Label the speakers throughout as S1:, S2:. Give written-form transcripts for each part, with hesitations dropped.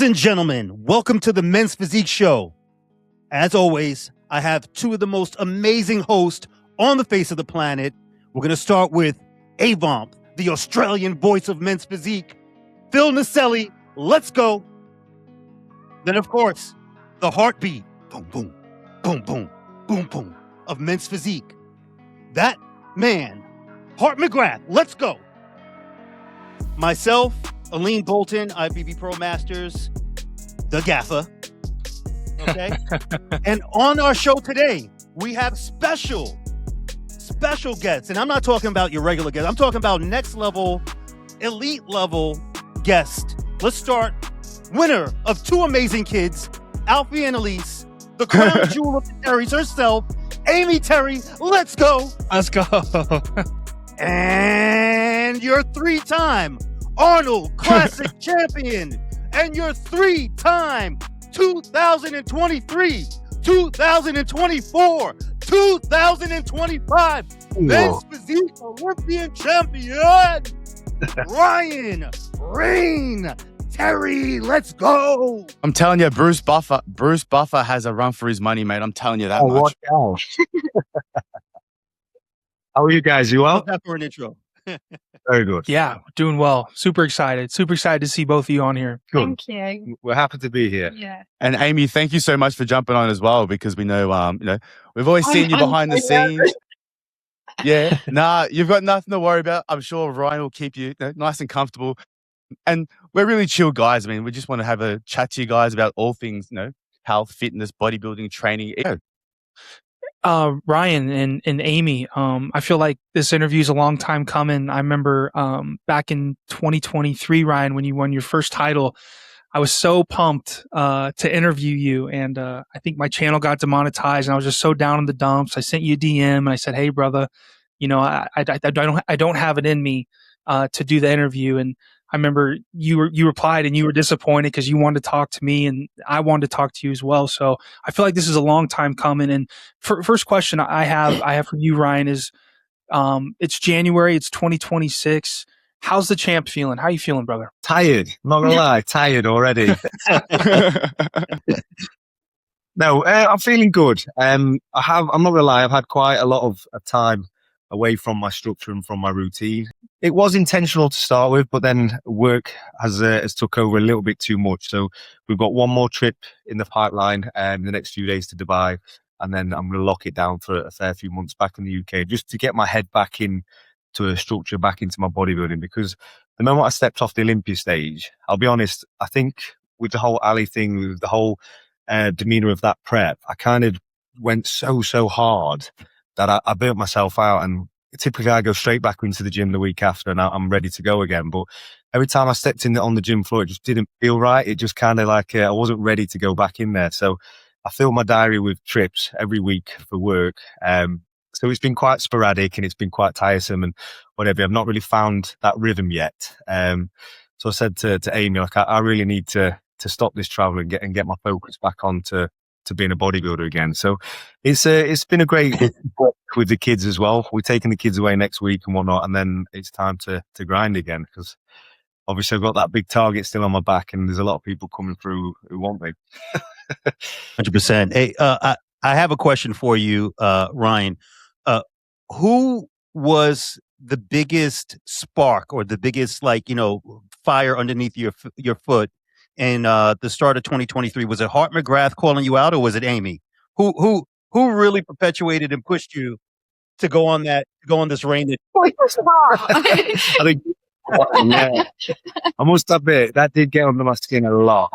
S1: and gentlemen, welcome to the Men's Physique Show. As always, I have two of the most amazing hosts on the face of the planet. We're going to start with Avomp, the Australian voice of Men's Physique. Phil Naselli, let's go. Then, of course, the heartbeat, boom, boom, boom, boom, boom, boom, of Men's Physique. That man, Hart McGrath, let's go. Myself, Aline Bolton, IFBB Pro Masters, the Gaffer. Okay. And on our show today, we have special guests. And I'm not talking about your regular guests. I'm talking about next level, elite level guests. Let's start. Winner of two amazing kids, Alfie and Elise, the crown jewel of the Terrys herself, Amy Terry. Let's go.
S2: Let's go.
S1: And your three-time Arnold Classic champion and your three-time 2023, 2024, 2025 Men's Physique Olympian champion, Ryan Rain Terry. Let's go.
S3: I'm telling you, Bruce Buffer has a run for his money, mate. I'm telling you that much.
S4: What How are you guys? You well?
S1: That for an intro.
S4: Very good.
S2: Yeah, doing well. Super excited. Super excited to see both of you on here.
S4: Good.
S5: Thank you.
S4: We're happy to be here.
S5: Yeah.
S3: And Amy, thank you so much for jumping on as well, because we know, we've always seen you behind the scenes. Yeah, you've got nothing to worry about. I'm sure Ryan will keep you nice and comfortable. And we're really chill guys. I mean, we just want to have a chat to you guys about all things, health, fitness, bodybuilding, training.
S2: Ryan and Amy, I feel like this interview is a long time coming. I remember back in 2023, Ryan, when you won your first title, I was so pumped to interview you, and I think my channel got demonetized, and I was just so down in the dumps. I sent you a DM, and I said, "Hey, brother, I don't have it in me to do the interview." And I remember you replied and you were disappointed because you wanted to talk to me and I wanted to talk to you as well. So I feel like this is a long time coming. And first question I have for you, Ryan, is it's January, it's 2026. How's the champ feeling? How you feeling, brother?
S4: Tired. Not gonna lie, tired already. No, I'm feeling good. I'm not gonna lie, I've had quite a lot of time away from my structure and from my routine. It was intentional to start with, but then work has took over a little bit too much. So we've got one more trip in the pipeline in the next few days to Dubai, and then I'm going to lock it down for a fair few months back in the UK, just to get my head back into a structure, back into my bodybuilding. Because the moment I stepped off the Olympia stage, I'll be honest, I think with the whole Ali thing, with the whole demeanor of that prep, I kind of went so hard that I burnt myself out, and typically I go straight back into the gym the week after and I'm ready to go again. But every time I stepped in on the gym floor, it just didn't feel right. It just kind of like I wasn't ready to go back in there. So I filled my diary with trips every week for work. So it's been quite sporadic and it's been quite tiresome and whatever. I've not really found that rhythm yet. So I said to Amy, like, I really need to stop this travel and get my focus back on to being a bodybuilder again. So it's been a great work with the kids as well. We're taking the kids away next week and whatnot, and then it's time to grind again, because obviously I've got that big target still on my back, and there's a lot of people coming through who want me.
S1: 100%. Hey, I have a question for you, Ryan. Who was the biggest spark or the biggest, fire underneath your foot in the start of 2023? Was it Hart McGrath calling you out, or was it Amy? Who really perpetuated and pushed you to go on this reign?
S4: I think I must admit that did get under my skin a lot.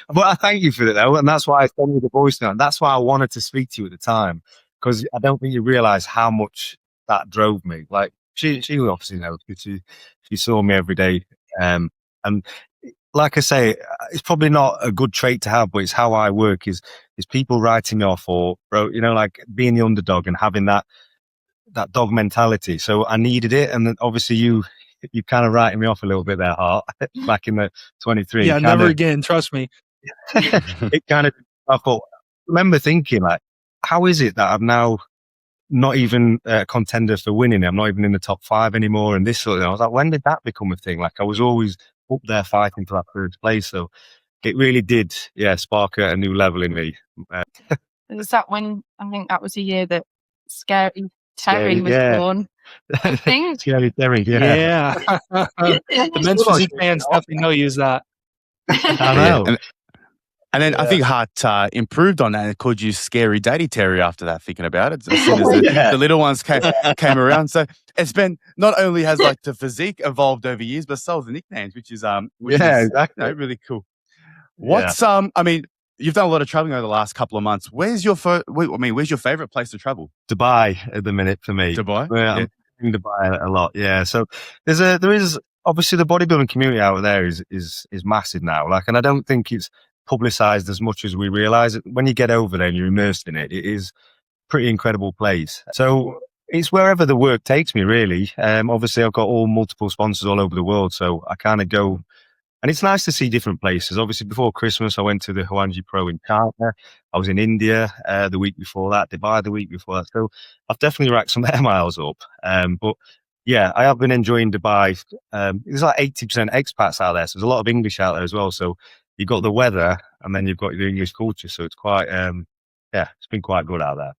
S4: But I thank you for it though, and that's why I sent you the voice note. And that's why I wanted to speak to you at the time, because I don't think you realise how much that drove me. Like she obviously knows, because she saw me every day, and like I say, it's probably not a good trait to have, but it's how I work. Is people writing me off, or like being the underdog and having that dog mentality. So I needed it, and then obviously you kind of writing me off a little bit there, Hart, back in the 23.
S2: Yeah, never again. Trust me.
S4: It kind of, I remember thinking, like, how is it that I'm now not even a contender for winning? I'm not even in the top 5 anymore. And this sort of thing. I was like, when did that become a thing? Like, I was always up there fighting for that first place. So it really did, spark a new level in me.
S5: Was that when, I think that was a year that Scary
S4: Scary,
S5: Terry was
S4: yeah.
S5: born, I think.
S4: Scary Terry, yeah.
S2: The men's physique fans definitely know use that.
S4: I know.
S3: And then I think Hart improved on that and called you Scary Daddy Terry after that, thinking about it. As soon as the little ones came around. So it's been, not only has like the physique evolved over years, but so have the nicknames, which is
S4: exactly.
S3: really cool. What's I mean, you've done a lot of traveling over the last couple of months. Where's your where's your favorite place to travel?
S4: Dubai at the minute for me.
S3: Dubai?
S4: I'm in Dubai a lot, yeah. So there is obviously the bodybuilding community out there is massive now. Like, and I don't think it's publicized as much as we realize. When you get over there and you're immersed in it, it is a pretty incredible place. So it's wherever the work takes me, really. Obviously I've got multiple sponsors all over the world, so I kind of go, and it's nice to see different places. Obviously before Christmas I went to the Huanji Pro in China. I was in India the week before that, Dubai the week before that. So I've definitely racked some air miles up. But yeah, I have been enjoying Dubai. There's like 80% expats out there, so there's a lot of English out there as well. So you've got the weather and then you've got the English culture. So it's quite, it's been quite good out there.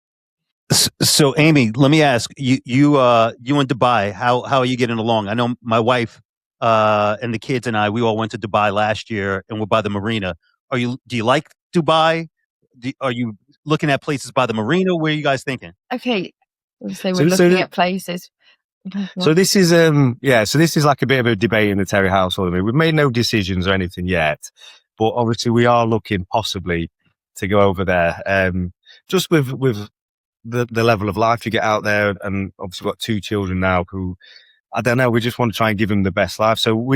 S1: So Amy, let me ask you in Dubai, how are you getting along? I know my wife and the kids and we all went to Dubai last year and we're by the marina. Do you like Dubai? Are you looking at places by the marina? Where are you guys thinking?
S5: Okay. So we're looking at places.
S4: So this is so this is like a bit of a debate in the Terry household. I mean, we've made no decisions or anything yet, but obviously we are looking possibly to go over there. Just with the level of life you get out there, and obviously we've got 2 children now who, I don't know, we just want to try and give them the best life. So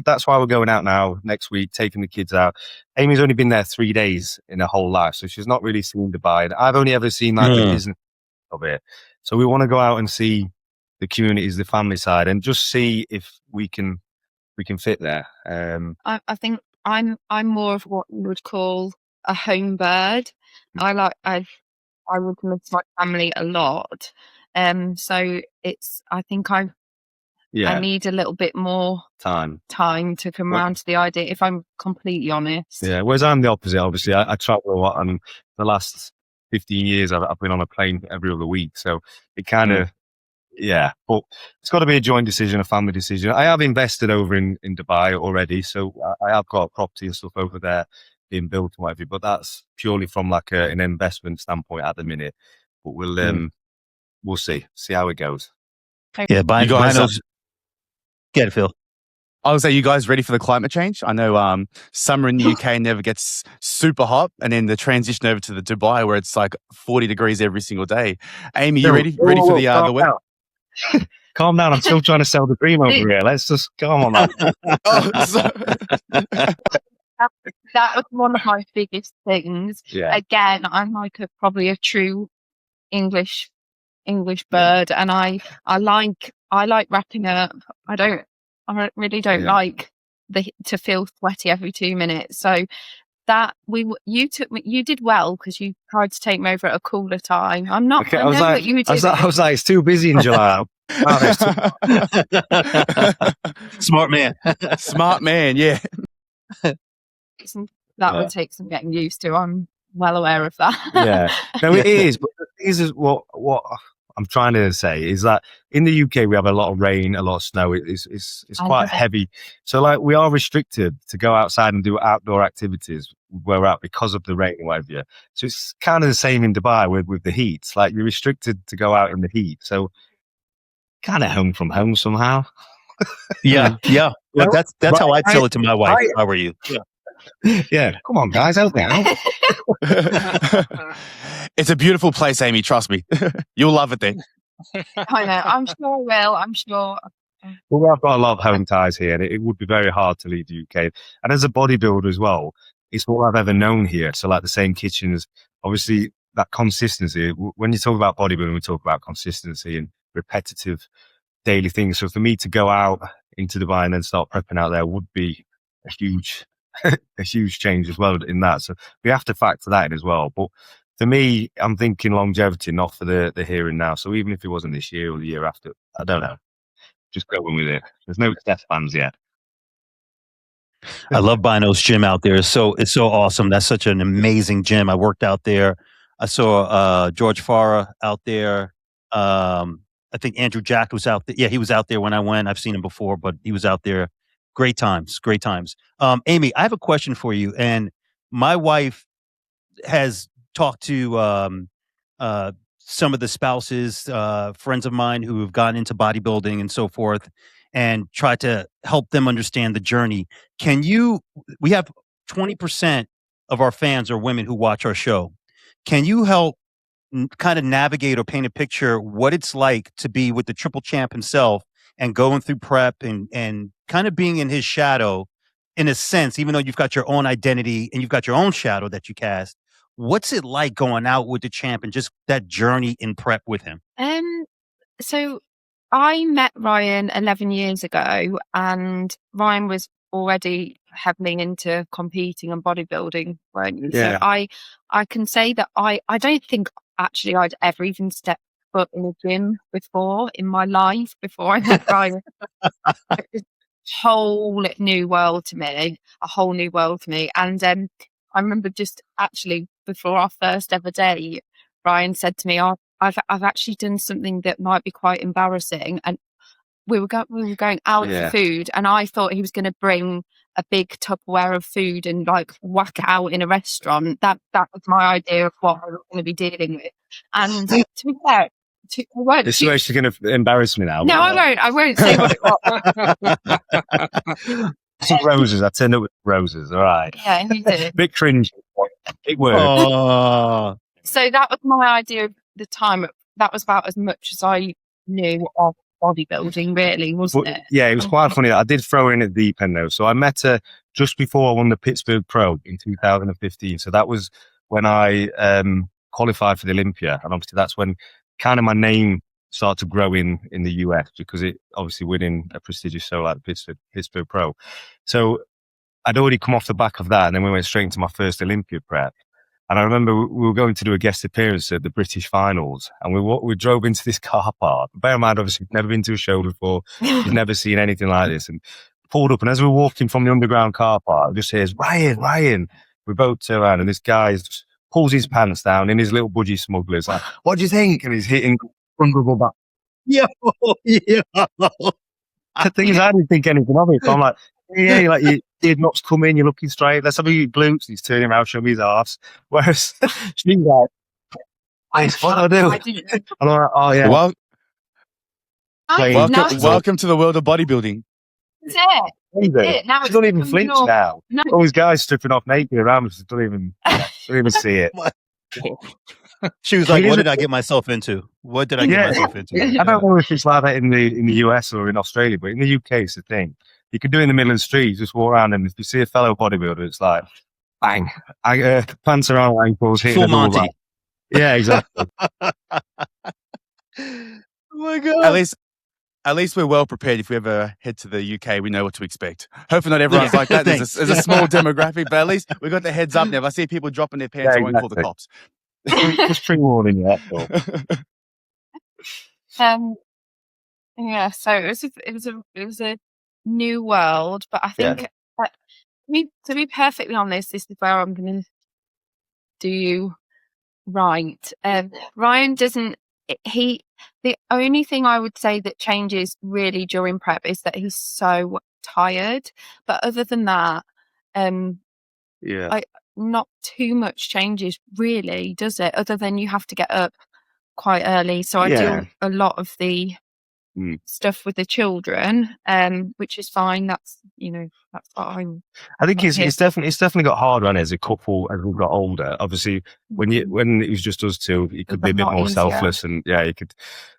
S4: that's why we're going out now next week, taking the kids out. Amy's only been there 3 days in her whole life, so she's not really seen Dubai. I've only ever seen like the business of it. So we want to go out and see the communities, the family side, and just see if we can fit there.
S5: I think I'm more of what you would call a home bird. I would miss my family a lot. So I think I need a little bit more time to come around to the idea, if I'm completely honest.
S4: Yeah, whereas I'm the opposite, obviously. I travel a lot, and the last 15 years I've been on a plane every other week. So it kind of, but it's got to be a joint decision, a family decision. I have invested over in Dubai already, so I have got property and stuff over there being built and whatever, but that's purely from like an investment standpoint at the minute. But we'll see how it goes.
S1: Yeah, buying those. Get it, Phil.
S3: I would say, you guys ready for the climate change? I know summer in the UK never gets super hot, and then the transition over to the Dubai where it's like 40 degrees every single day. Amy, you ready for the weather?
S4: Calm down. I'm still trying to sell the dream over here. Let's just calm on that.
S5: That was one of my biggest things.
S4: Yeah.
S5: Again, I'm like probably a true English bird, and I like wrapping up. I really don't like to feel sweaty every 2 minutes. So that you did well, because you tried to take me over at a cooler time. I'm not.
S4: Okay,
S5: I
S4: was like, it's too busy in July.
S1: Smart man.
S3: Smart man. Yeah.
S5: That would take some getting used to. I'm well aware of that.
S4: Yeah, no, it is. But this is what I'm trying to say is that in the UK we have a lot of rain, a lot of snow. It's quite heavy. So like we are restricted to go outside and do outdoor activities where we're at because of the rain and whatever. So it's kind of the same in Dubai with the heat. It's like you're restricted to go out in the heat. So kind of home from home somehow.
S1: Yeah. Well, that's how I tell it to my wife. How are you?
S4: Yeah, come on, guys, help me out.
S3: It's a beautiful place, Amy. Trust me, you'll love it there.
S5: I know. I'm sure I will. I'm sure.
S4: Well, I've got a lot of home ties here, and it would be very hard to leave the UK. And as a bodybuilder as well, it's all I've ever known here. So, like the same kitchens, obviously, that consistency. When you talk about bodybuilding, we talk about consistency and repetitive daily things. So, for me to go out into Dubai and then start prepping out there would be a huge change as well in that. So we have to factor that in as well. But for me, I'm thinking longevity, not for the here and now. So even if it wasn't this year or the year after, I don't know. Just going with it. There's no Steph fans yet.
S1: I love Bino's gym out there. It's so awesome. That's such an amazing gym. I worked out there. I saw George Farah out there. I think Andrew Jack was out there. Yeah, he was out there when I went. I've seen him before, but he was out there. Great times. Great times. Amy, I have a question for you. And my wife has talked to some of the spouses, friends of mine who have gotten into bodybuilding and so forth, and tried to help them understand the journey. We have 20% of our fans are women who watch our show. Can you help kind of navigate or paint a picture what it's like to be with the triple champ himself and going through prep and kind of being in his shadow in a sense, even though you've got your own identity and you've got your own shadow that you cast? What's it like going out with the champ and just that journey in prep with him?
S5: So I met Ryan 11 years ago, and Ryan was already heavily into competing and bodybuilding, weren't you?
S4: Yeah.
S5: So I can say that I don't think actually I'd ever even stepped foot in a gym before in my life before I met Ryan. It was a whole new world to me, And I remember just actually before our first ever date, Ryan said to me, I've actually done something that might be quite embarrassing. And we were going out for food, and I thought he was going to bring a big Tupperware of food and like whack it out in a restaurant. That was my idea of what I was going to be dealing with. And to be fair,
S4: this is actually going to embarrass me now.
S5: No, I won't say what it was.
S4: Some roses. I turned up with roses. All right.
S5: Yeah, you did.
S4: Bit cringe. It worked.
S1: Oh.
S5: So that was my idea of the time. That was about as much as I knew of bodybuilding, really, wasn't it?
S4: Yeah, it was quite funny. I did throw her in at the deep end though. So I met her just before I won the Pittsburgh Pro in 2015. So that was when I qualified for the Olympia, and obviously that's when kind of my name started to grow in the US, because it obviously winning a prestigious show like the Pittsburgh Pro. So I'd already come off the back of that, and then we went straight into my first Olympia prep. And I remember we were going to do a guest appearance at the British finals, and we drove into this car park. Bear in mind, obviously, never been to a show before. You've never seen anything like this. And pulled up, and as we were walking from the underground car park, I just hears, Ryan. We both turn around, and this guy just pulls his pants down in his little budgie smugglers. Like, what do you think? And he's hitting vulnerable back.
S1: Yeah.
S4: The thing is, I didn't think anything of it. So I'm like, yeah, like you did not come in, you're looking straight. Let's have a glutes. He's turning around, showing me his arse. Whereas she's like, what do I do? And I'm like, oh yeah.
S3: Welcome to the world of bodybuilding.
S5: That's it. Now
S4: she don't even flinch now. No. All these guys stripping off naked around us, don't even see it.
S1: She was like, what did I get myself into? What did I get myself into?
S4: I don't know if it's like that in the US or in Australia, but in the UK it's the thing. You can do it in the middle of the street, you just walk around, and if you see a fellow bodybuilder, it's like, bang, pants around ankles, hitting
S1: full Monty.
S4: Yeah, exactly.
S1: Oh my God.
S3: At least we're well prepared. If we ever head to the UK, we know what to expect. Hopefully not everyone's like that. There's a small demographic, but at least we got the heads up now. If I see people dropping their pants, I won't call the cops.
S4: Just pre-warning you,
S5: yeah, so it was a new world, but I think that, to be perfectly honest, this is where I'm going to do you right. Ryan doesn't. The only thing I would say that changes really during prep is that he's so tired. But other than that, not too much changes really, does it? Other than you have to get up quite early. So I do a lot of the stuff with the children, which is fine. That's that's what I'm.
S4: I think it's definitely got harder on it as a couple as we got older. Obviously, when it was just us two, you could be a bit more selfless, and you could.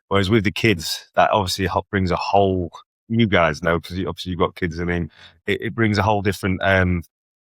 S4: Whereas with the kids, that obviously brings a whole. You guys know, because obviously you've got kids. I mean, it brings a whole different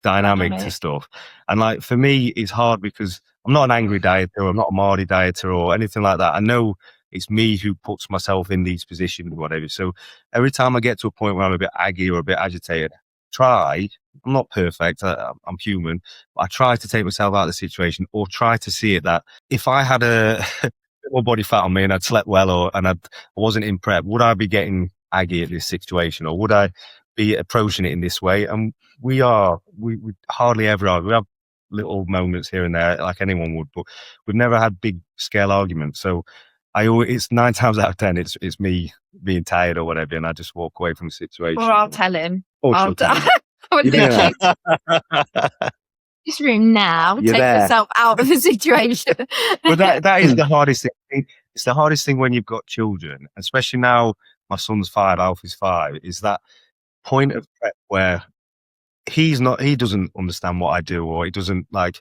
S4: dynamic to stuff. And like for me, it's hard because I'm not an angry dieter, I'm not a Mardy dieter or anything like that. I know it's me who puts myself in these positions or whatever. So every time I get to a point where I'm a bit aggy or a bit agitated, I'm not perfect, I'm human, but I try to take myself out of the situation, or try to see it that if I had a bit more body fat on me and I'd slept well and I wasn't in prep, would I be getting aggy at this situation, or would I be approaching it in this way. And we hardly ever are. We have little moments here and there, like anyone would, but we've never had big scale arguments. So it's 9 times out of 10, it's me being tired or whatever, and I just walk away from the situation.
S5: Or I'll tell him.
S4: Or she'll tell him.
S5: I would
S4: Yeah.
S5: this room now.
S4: You're
S5: Take
S4: there.
S5: yourself out of the situation.
S4: But that is the hardest thing. It's the hardest thing when you've got children, especially now my son's 5, Alfie's 5, is that point of prep where he doesn't understand what I do, or he doesn't like.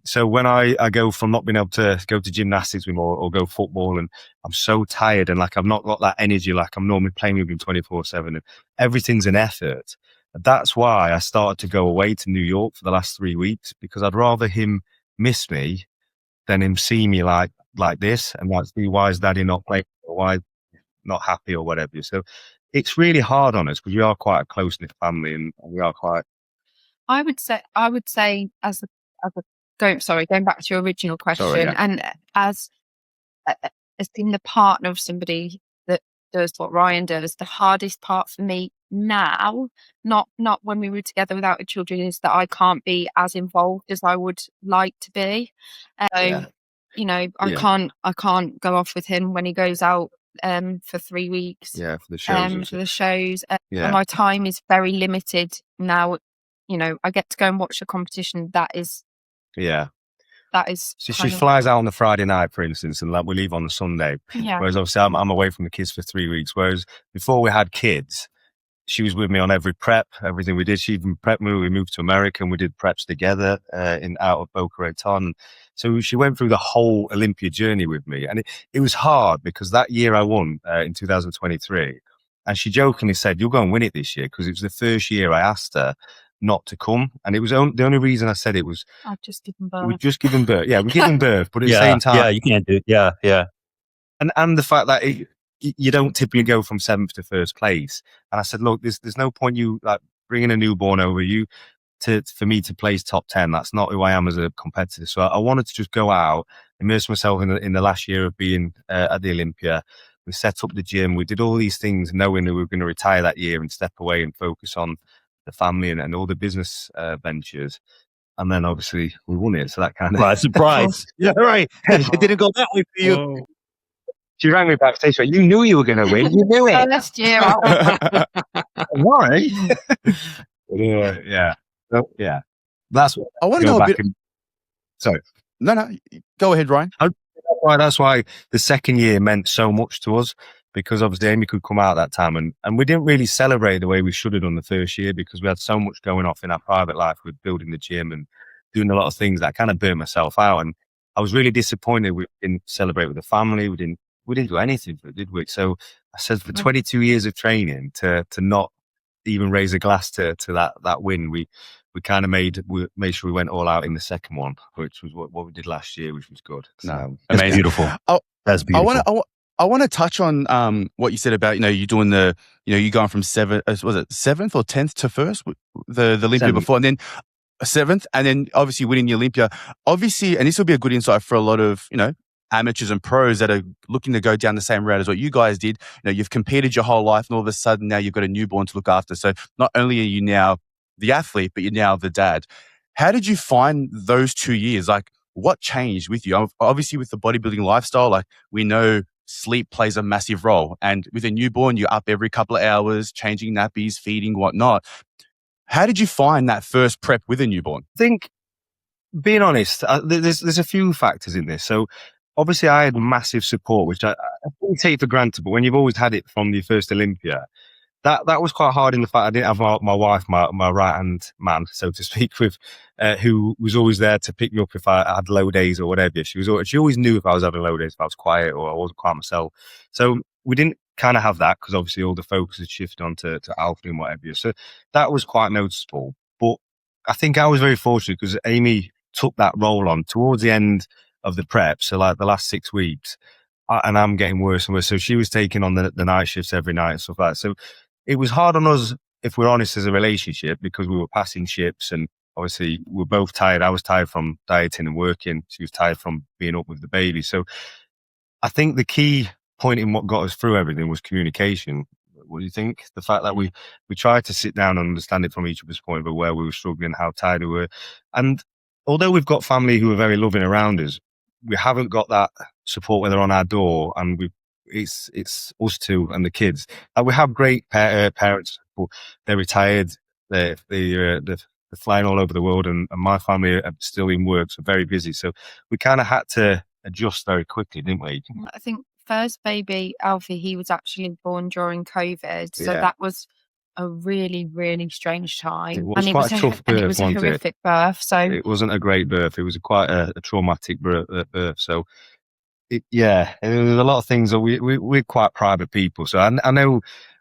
S4: So when I go from not being able to go to gymnastics with him or go football, and I'm so tired and like I've not got that energy like I'm normally playing with him 24/7, and everything's an effort. That's why I started to go away to New York for the last 3 weeks, because I'd rather him miss me than him see me like this and like, see, why is daddy not playing, or why not happy or whatever. So it's really hard on us because we are quite a close-knit family, and we are quite.
S5: I would say going back to your original question,
S4: Sorry, yeah.
S5: and as being the partner of somebody that does what Ryan does, the hardest part for me now, not when we were together without the children, is that I can't be as involved as I would like to be. I can't go off with him when he goes out for 3 weeks.
S4: Yeah, for the shows.
S5: For the shows. And my time is very limited now. I get to go and watch the competition. That is. So
S4: she flies out on the Friday night, for instance, and like we leave on the Sunday.
S5: Yeah.
S4: Whereas obviously I'm away from the kids for 3 weeks. Whereas before we had kids, she was with me on every prep, everything we did. She even prepped me. We moved to America and we did preps together out of Boca Raton. So she went through the whole Olympia journey with me. And it was hard because that year I won in 2023. And she jokingly said, "You'll go and win it this year," because it was the first year I asked her not to come. And it was the only reason I said it was,
S5: I've just given birth.
S4: we've just given birth. Yeah, we're giving birth, but at the same time.
S1: Yeah, you can't do it. Yeah.
S4: And the fact that you don't typically go from 7th to 1st place. And I said, look, there's no point you like bringing a newborn over for me to place top 10. That's not who I am as a competitor. So I wanted to just go out, immerse myself in the last year of being at the Olympia. We set up the gym. We did all these things knowing that we were going to retire that year and step away and focus on the family and all the business ventures. And then obviously we won it. So that kind of...
S1: Right, surprise. Yeah, right. It didn't go that way for you.
S4: Whoa. She rang me backstage. You knew you were going to win. You knew it.
S5: Last year.
S4: Why? Yeah. So, yeah. That's what
S3: I want to know a bit.
S4: Sorry.
S3: No. Go ahead, Ryan.
S4: That's why the second year meant so much to us, because obviously Amy could come out that time, and we didn't really celebrate the way we should have done the first year because we had so much going off in our private life with building the gym and doing a lot of things that I kind of burnt myself out. And I was really disappointed we didn't celebrate with the family. We didn't do anything for it, did we? So I said, for 22 years of training to not even raise a glass to that win, we kind of made sure we went all out in the second one, which was what we did last year, which was good.
S3: No,
S1: amazing. Beautiful. That's beautiful.
S3: I want to touch on what you said about you doing you going from 7th or 10th to 1st, the Olympia
S4: 7th.
S3: before, and then 7th, and then obviously winning the Olympia. Obviously, and this will be a good insight for a lot of amateurs and pros that are looking to go down the same route as what you guys did. You've competed your whole life, and all of a sudden now you've got a newborn to look after. So not only are you now the athlete, but you're now the dad. How did you find those 2 years? Like, what changed with you? Obviously, with the bodybuilding lifestyle, like we know sleep plays a massive role. And with a newborn, you're up every couple of hours, changing nappies, feeding, whatnot. How did you find that first prep with a newborn?
S4: I think, being honest, there's a few factors in this. So obviously I had massive support, which I don't take for granted, but when you've always had it from the first Olympia, that was quite hard in the fact I didn't have my wife, my right-hand man, so to speak, with who was always there to pick me up if I had low days or whatever. She always knew if I was having low days, if I was quiet or I wasn't quiet myself. So we didn't kind of have that because obviously all the focus had shifted on to Alfie and whatever. So that was quite noticeable. But I think I was very fortunate because Amy took that role on towards the end of the prep. So like the last 6 weeks, and I'm getting worse and worse. So she was taking on the night shifts every night and stuff like that. So it was hard on us, if we're honest, as a relationship, because we were passing ships and obviously we were both tired. I was tired from dieting and working. She was tired from being up with the baby. So I think the key point in what got us through everything was communication. what do you think? The fact that we tried to sit down and understand it from each other's point of view, where we were struggling, how tired we were. And although we've got family who are very loving around us, we haven't got that support when they're on our door, and it's us two and the kids. And we have great parents, but they're retired. They're flying all over the world, and my family are still in work, so very busy. So we kind of had to adjust very quickly, didn't we?
S5: I think first baby, Alfie, he was actually born during COVID. So
S4: Yeah.
S5: that was a really, really strange time.
S4: It was quite a tough
S5: and it
S4: birth,
S5: was a
S4: wasn't it?
S5: horrific birth. So
S4: It wasn't a great birth. It was quite a traumatic birth. So, there was a lot of things that we're quite private people. So I know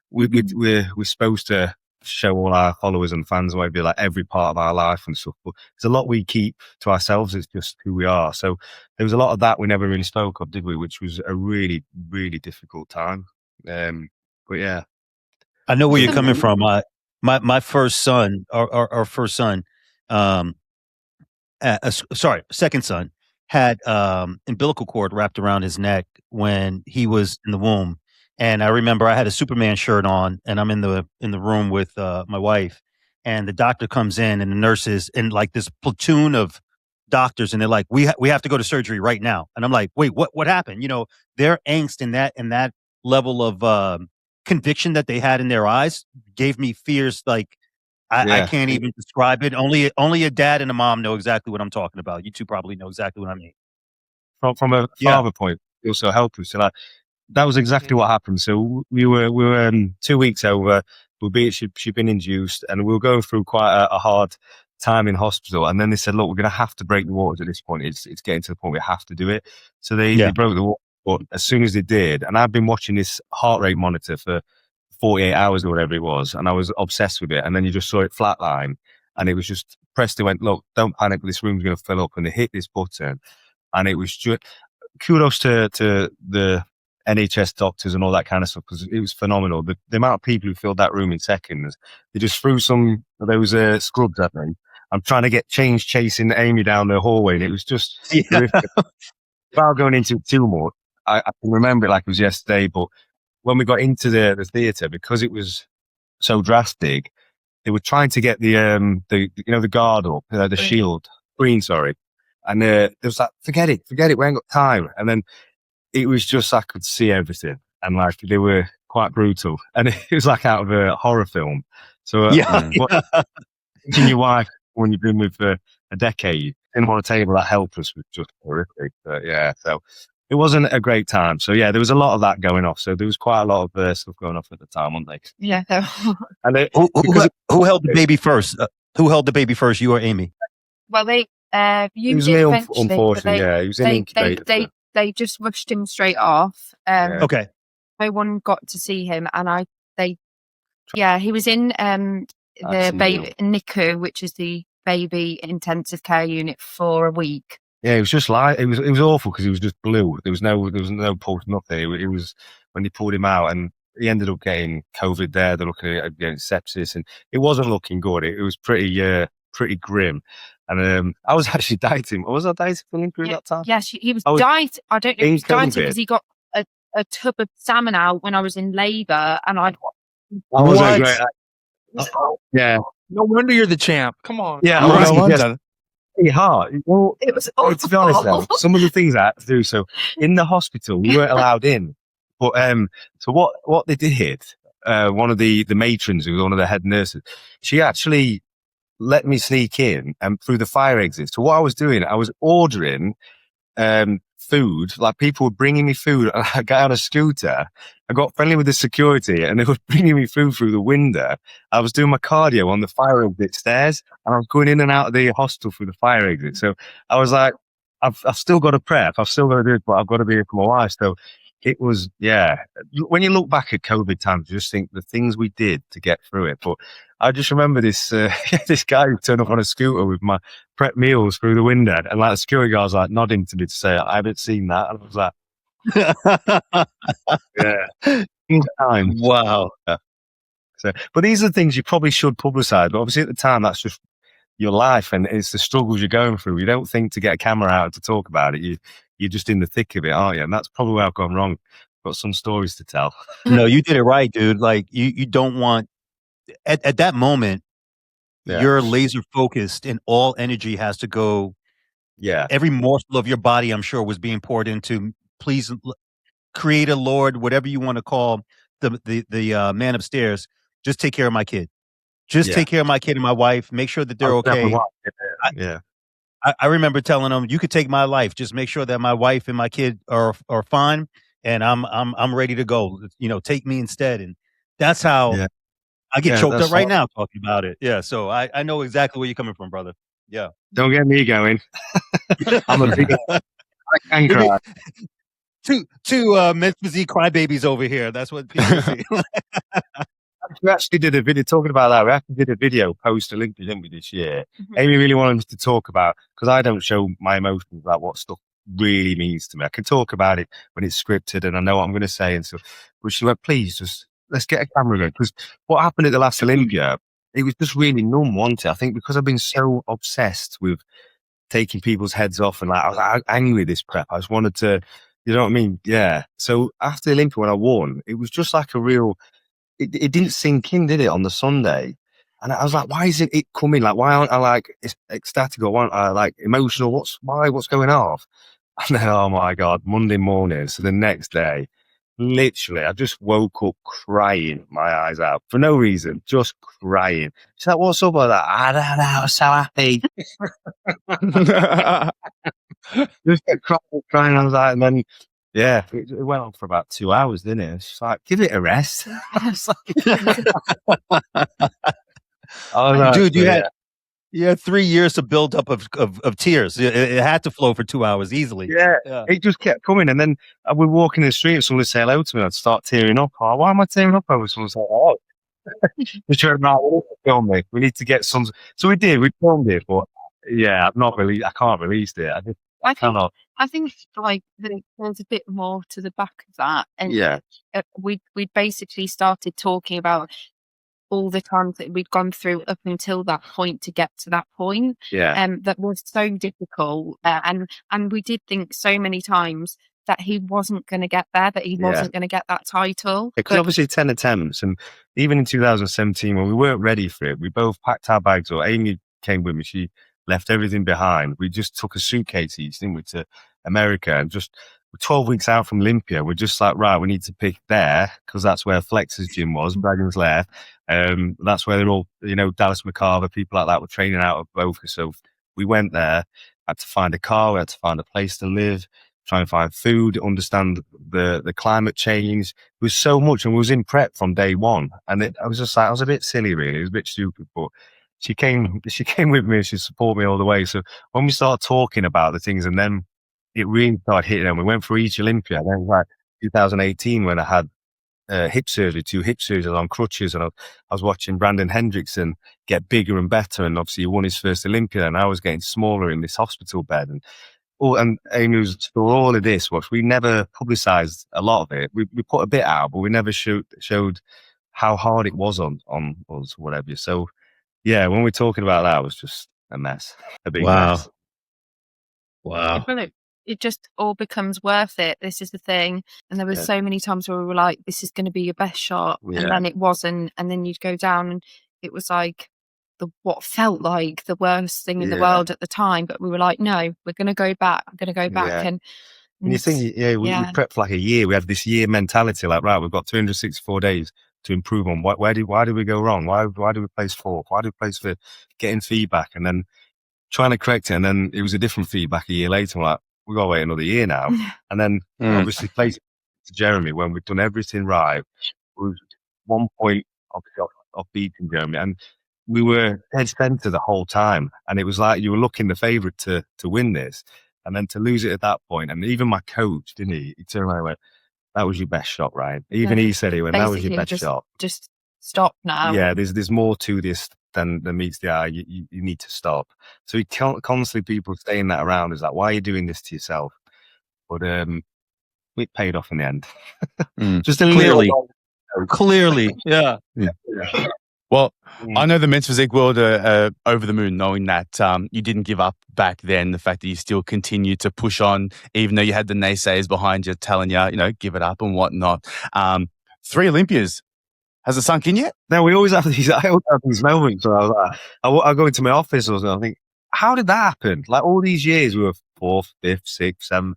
S4: we're supposed to show all our followers and fans maybe like every part of our life and stuff, but there's a lot we keep to ourselves. It's just who we are. So there was a lot of that we never really spoke of, did we? Which was a really, really difficult time. But yeah.
S1: I know where you're coming from. My first son, our first son, second son, had umbilical cord wrapped around his neck when he was in the womb. And I remember I had a Superman shirt on, and I'm in the room with my wife, and the doctor comes in, and the nurses and like this platoon of doctors, and they're like, we have to go to surgery right now. And I'm like, wait, what happened? You know, their angst in that level of conviction that they had in their eyes gave me fears like I can't even describe it. Only a dad and a mom know exactly what I'm talking about. You two probably know exactly what I mean.
S4: From a father point, it also helped us. So like, that was exactly what happened. So we were 2 weeks over. She'd been induced, and we were going through quite a hard time in hospital. And then they said, "Look, we're going to have to break the waters at this point. It's getting to the point we have to do it." So they broke the water. But as soon as they did, and I've been watching this heart rate monitor for 48 hours or whatever it was, and I was obsessed with it. And then you just saw it flatline, and it was just pressed. They went, "Look, don't panic. This room's going to fill up." And they hit this button, and it was just kudos to the NHS doctors and all that kind of stuff, because it was phenomenal. The amount of people who filled that room in seconds. They just threw some of those scrubs at me. I'm trying to get change chasing Amy down the hallway, and it was just terrific. Without going into it too much, I can remember it like it was yesterday, but when we got into the theatre, because it was so drastic, they were trying to get the guard up, the shield, green, sorry. And there was like, forget it, we ain't got time. And then it was just, I could see everything. And like, they were quite brutal. And it was like out of a horror film. So, watching your wife when you've been with for a decade in on a table that helpless was just horrific. But yeah, so it wasn't a great time. So yeah, there was a lot of that going off. So there was quite a lot of stuff going off at the time, wasn't they?
S5: Yeah.
S1: And who held the baby first? Who held the baby first, you or Amy?
S5: Well, they
S4: it was me, unfortunately. He was in incubator.
S5: They just rushed him straight off.
S1: Okay.
S5: No one got to see him, and he was in the baby NICU, which is the baby intensive care unit, for a week.
S4: Yeah, it was just like it was awful because he was just blue. There was no pulse, nothing. It was when they pulled him out, and he ended up getting COVID there. They're looking at getting sepsis, and it wasn't looking good. It was pretty grim. And I was actually dieting. Was I dieting for him through that time?
S5: Yes, he was dieting. I don't know if he was dieting because he got a tub of salmon out when I was in labour, and I
S4: wasn't great. Yeah.
S2: No wonder you're the champ. Come on.
S4: Yeah,
S3: no wonder.
S4: Pretty hard. Well,
S5: it was awful.
S4: To be honest, though, some of the things I had to do. So in the hospital, we weren't allowed in. But so what they did, one of the matrons, who was one of the head nurses, she actually let me sneak in and through the fire exit. So what I was doing, I was ordering food, like people were bringing me food, and I got on a scooter. I got friendly with the security, and they were bringing me food through the window. I was doing my cardio on the fire exit stairs, and I was going in and out of the hospital through the fire exit. So I was like, I've still got to prep, I've still got to do it, but I've got to be here for my wife. So it was, when you look back at COVID times, you just think the things we did to get through it. But I just remember this this guy who turned up on a scooter with my prep meals through the window, and like the security guy was like nodding to me to say, I haven't seen that. And I was like, time.
S1: Wow.
S4: So, but these are the things you probably should publicise. But obviously at the time, that's just your life, and it's the struggles you're going through. You don't think to get a camera out to talk about it. You're just in the thick of it, aren't you? And that's probably where I've gone wrong. got some stories to tell.
S1: No, you did it right, dude. Like you don't want at that moment,
S4: Yeah.
S1: you're laser focused and all energy has to go.
S4: Yeah.
S1: Every morsel of your body, I'm sure, was being poured into. Please, Creator, Lord, whatever you want to call the man upstairs. Just take care of my kid. Just take care of my kid and my wife. Make sure that they're okay.
S4: Yeah.
S1: I remember telling them, "You could take my life. Just make sure that my wife and my kid are fine, and I'm ready to go. You know, take me instead." And that's how
S4: Yeah.
S1: I get
S4: Yeah,
S1: choked
S4: that's
S1: up right
S4: hard.
S1: now talking about it. Yeah, so I know exactly where you're coming from, brother. Yeah.
S4: Don't get me going. I'm a big. I can cry.
S1: Two men's physique crybabies over here. That's what people see.
S4: We actually did a video talking about that. We actually did a video post-Olympia, didn't we, this year? Amy really wanted us to talk about, because I don't show my emotions about what stuff really means to me. I can talk about it when it's scripted and I know what I'm going to say and stuff. But she went, please, just let's get a camera going. Because what happened at the last Olympia, it was just really numb, wasn't it? I think because I've been so obsessed with taking people's heads off and like I was angry with this prep. I just wanted to, you know what I mean? Yeah. So after Olympia, when I won, it was just like a real. It didn't sink in, did it, on the Sunday? And I was like, why isn't it coming? Like, why aren't I like ecstatic or why aren't I like emotional? What's going off? And then, oh my God, Monday morning. So the next day, literally, I just woke up crying my eyes out for no reason, just crying. She's like, what's up with that? I don't know, I was so happy. Just kept crying. I was like, and then, yeah, it went on for about 2 hours, didn't it? It's like, give it a rest. I was like,
S1: Dude, you had 3 years to build up of tears. It had to flow for 2 hours easily.
S4: Yeah, it just kept coming. And then we're walking in the street and someone would say hello to me. I'd start tearing up. Oh, why am I tearing up over someone? Like, oh, we turned around, we need to film it. We need to get some. So we did. We filmed it, but yeah, I can't release it. I cannot.
S5: I think like there's a bit more to the back of that, and we basically started talking about all the times that we'd gone through up until that point to get to that point. That was so difficult, and we did think so many times that he wasn't going to get there, that he wasn't going to get that title.
S4: Because obviously 10 attempts, and even in 2017 when we weren't ready for it, we both packed our bags, or Amy came with me. She left everything behind. We just took a suitcase each, didn't we, to America, and just 12 weeks out from Olympia, we're just like, right, we need to pick there because that's where Flex's gym was, Dragon's Lair. That's where they're all, you know, Dallas McCarver, people like that were training out of Boca. So we went there, had to find a car, we had to find a place to live, try and find food, understand the climate change. It was so much, and we was in prep from day one. And I was just like, I was a bit silly, really. It was a bit stupid, but she came with me. She supported me all the way. So when we started talking about the things, and then it really started hitting, and we went for each Olympia. And then like 2018, when I had hip surgery, 2 hip surgeries on crutches, and I was watching Brandon Hendrickson get bigger and better, and obviously he won his first Olympia, and I was getting smaller in this hospital bed, and Amy was through all of this, which we never publicized a lot of it. We put a bit out, but we never showed how hard it was on us, whatever. So yeah, when we're talking about that, it was just a mess, a big mess.
S1: Wow.
S5: It just all becomes worth it. This is the thing. And there were so many times where we were like, this is going to be your best shot. And then it wasn't. And then you'd go down, and it was like what felt like the worst thing in the world at the time. But we were like, no, we're going to go back. I'm going to go back. And
S4: you think, we prepped for like a year. We had this year mentality, like, right, we've got 364 days to improve on. Why did we go wrong? Why did we place 4th? Why did we place for getting feedback? And then trying to correct it. And then it was a different feedback a year later. We're like, we've got to wait another year now. And then obviously place to Jeremy when we've done everything right. We was 1 point off beating Jeremy. And we were dead center the whole time. And it was like you were looking the favourite to win this. And then to lose it at that point. And even my coach, didn't he? He turned around and went, that was your best shot, Ryan. Even he said it, that was your best shot.
S5: Just stop now.
S4: Yeah, there's more to this than meets the eye. You need to stop. So you can't constantly people saying that around is like, why are you doing this to yourself? But it paid off in the end. Just a
S1: Clearly.
S4: little
S1: Clearly. Yeah.
S3: Well, I know the men's physique world are over the moon knowing that you didn't give up back then. The fact that you still continue to push on, even though you had the naysayers behind you telling you, give it up and whatnot. 3 Olympias. Has it sunk in yet?
S4: No, we always have these moments where I was like, I go into my office or something, I think, how did that happen? Like all these years we were 4th, 5th, 6th, 7th.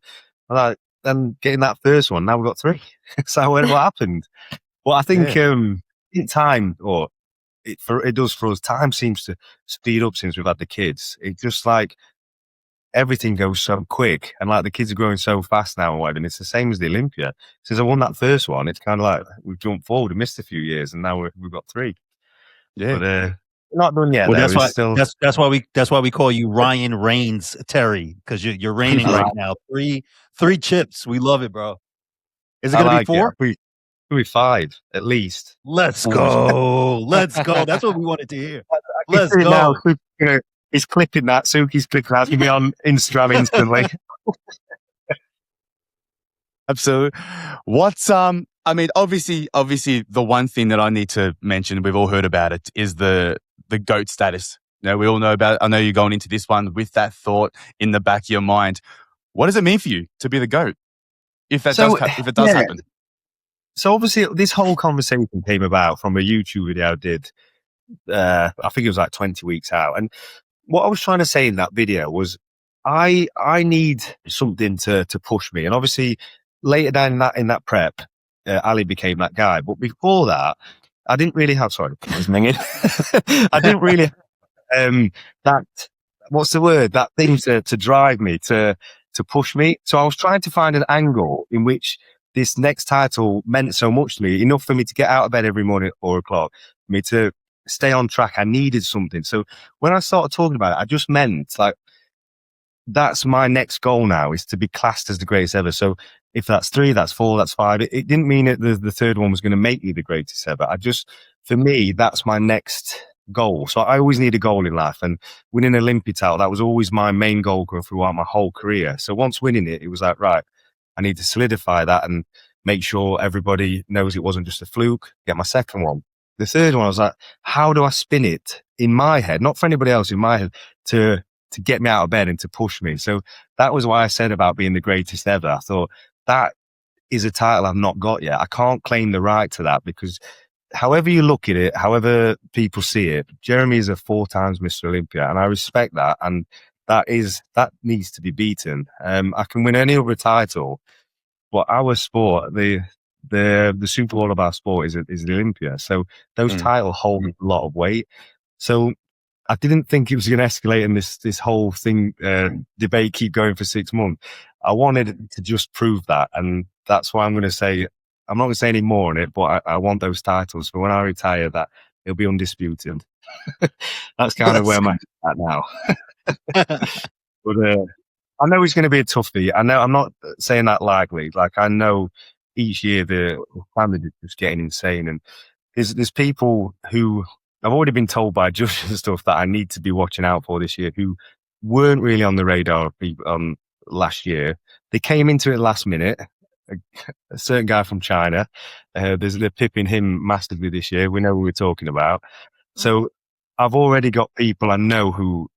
S4: Like, then getting that first one, now we've got 3. So what happened? Well, I think in time, or it does for us, time seems to speed up since we've had the kids. It's just like everything goes so quick, and like the kids are growing so fast now and whatever, and it's the same as the Olympia. Since I won that first one, it's kind of like we've jumped forward and missed a few years, and now we've got 3.
S3: Yeah.
S4: But we're not done yet.
S1: Well,
S4: though.
S1: that's why we call you Ryan Reigns Terry, because you're reigning right now. Three chips. We love it, bro. Is it gonna be 4?
S4: It'll be 5 at least.
S1: Let's go. Let's go. That's what we wanted to hear. Let's go.
S4: Now, he's clipping that. Suki's clipping that. He'll be on Instagram instantly.
S3: Absolutely. What's I mean, obviously, the one thing that I need to mention, we've all heard about it, is the GOAT status. We all know about it. I know you're going into this one with that thought in the back of your mind. What does it mean for you to be the GOAT? If it does happen.
S4: So obviously, this whole conversation came about from a YouTube video I did. I think it was like 20 weeks out, and what I was trying to say in that video was, I need something to push me. And obviously, later down in that prep, Ali became that guy. But before that, I didn't really have. Sorry, I was minging. I didn't really that. What's the word? That thing to drive me, to push me. So I was trying to find an angle in which this next title meant so much to me, enough for me to get out of bed every morning at 4 o'clock, for me to stay on track. I needed something. So when I started talking about it, I just meant like, that's my next goal now, is to be classed as the greatest ever. So if that's 3, that's 4, that's 5, it didn't mean that the third one was going to make me the greatest ever. For me, that's my next goal. So I always need a goal in life, and winning an Olympia title, that was always my main goal throughout my whole career. So once winning it, it was like, right, I need to solidify that and make sure everybody knows it wasn't just a fluke, get my second one. The third one, I was like, how do I spin it in my head, not for anybody else, in my head, to get me out of bed and to push me. So that was why I said about being the greatest ever. I thought that is a title I've not got yet. I can't claim the right to that, because however you look at it, however people see it, Jeremy is a 4 times Mr. Olympia, and I respect that. And that needs to be beaten. I can win any other title, but our sport, the Super Bowl of our sport is the Olympia. So those titles hold a lot of weight. So I didn't think it was going to escalate and this whole thing, debate keep going for 6 months. I wanted to just prove that. And that's why I'm going to say, I'm not going to say any more on it, but I want those titles. For when I retire, that it'll be undisputed. That's kind of where I'm at now. But I know it's going to be a toughie. I know I'm not saying that lightly. Like, I know each year the family is just getting insane, and there's people who I've already been told by judges and stuff that I need to be watching out for this year, who weren't really on the radar of people last year. They came into it last minute. A certain guy from China, they're pipping him massively this year. We know who we're talking about. So I've already got people I know who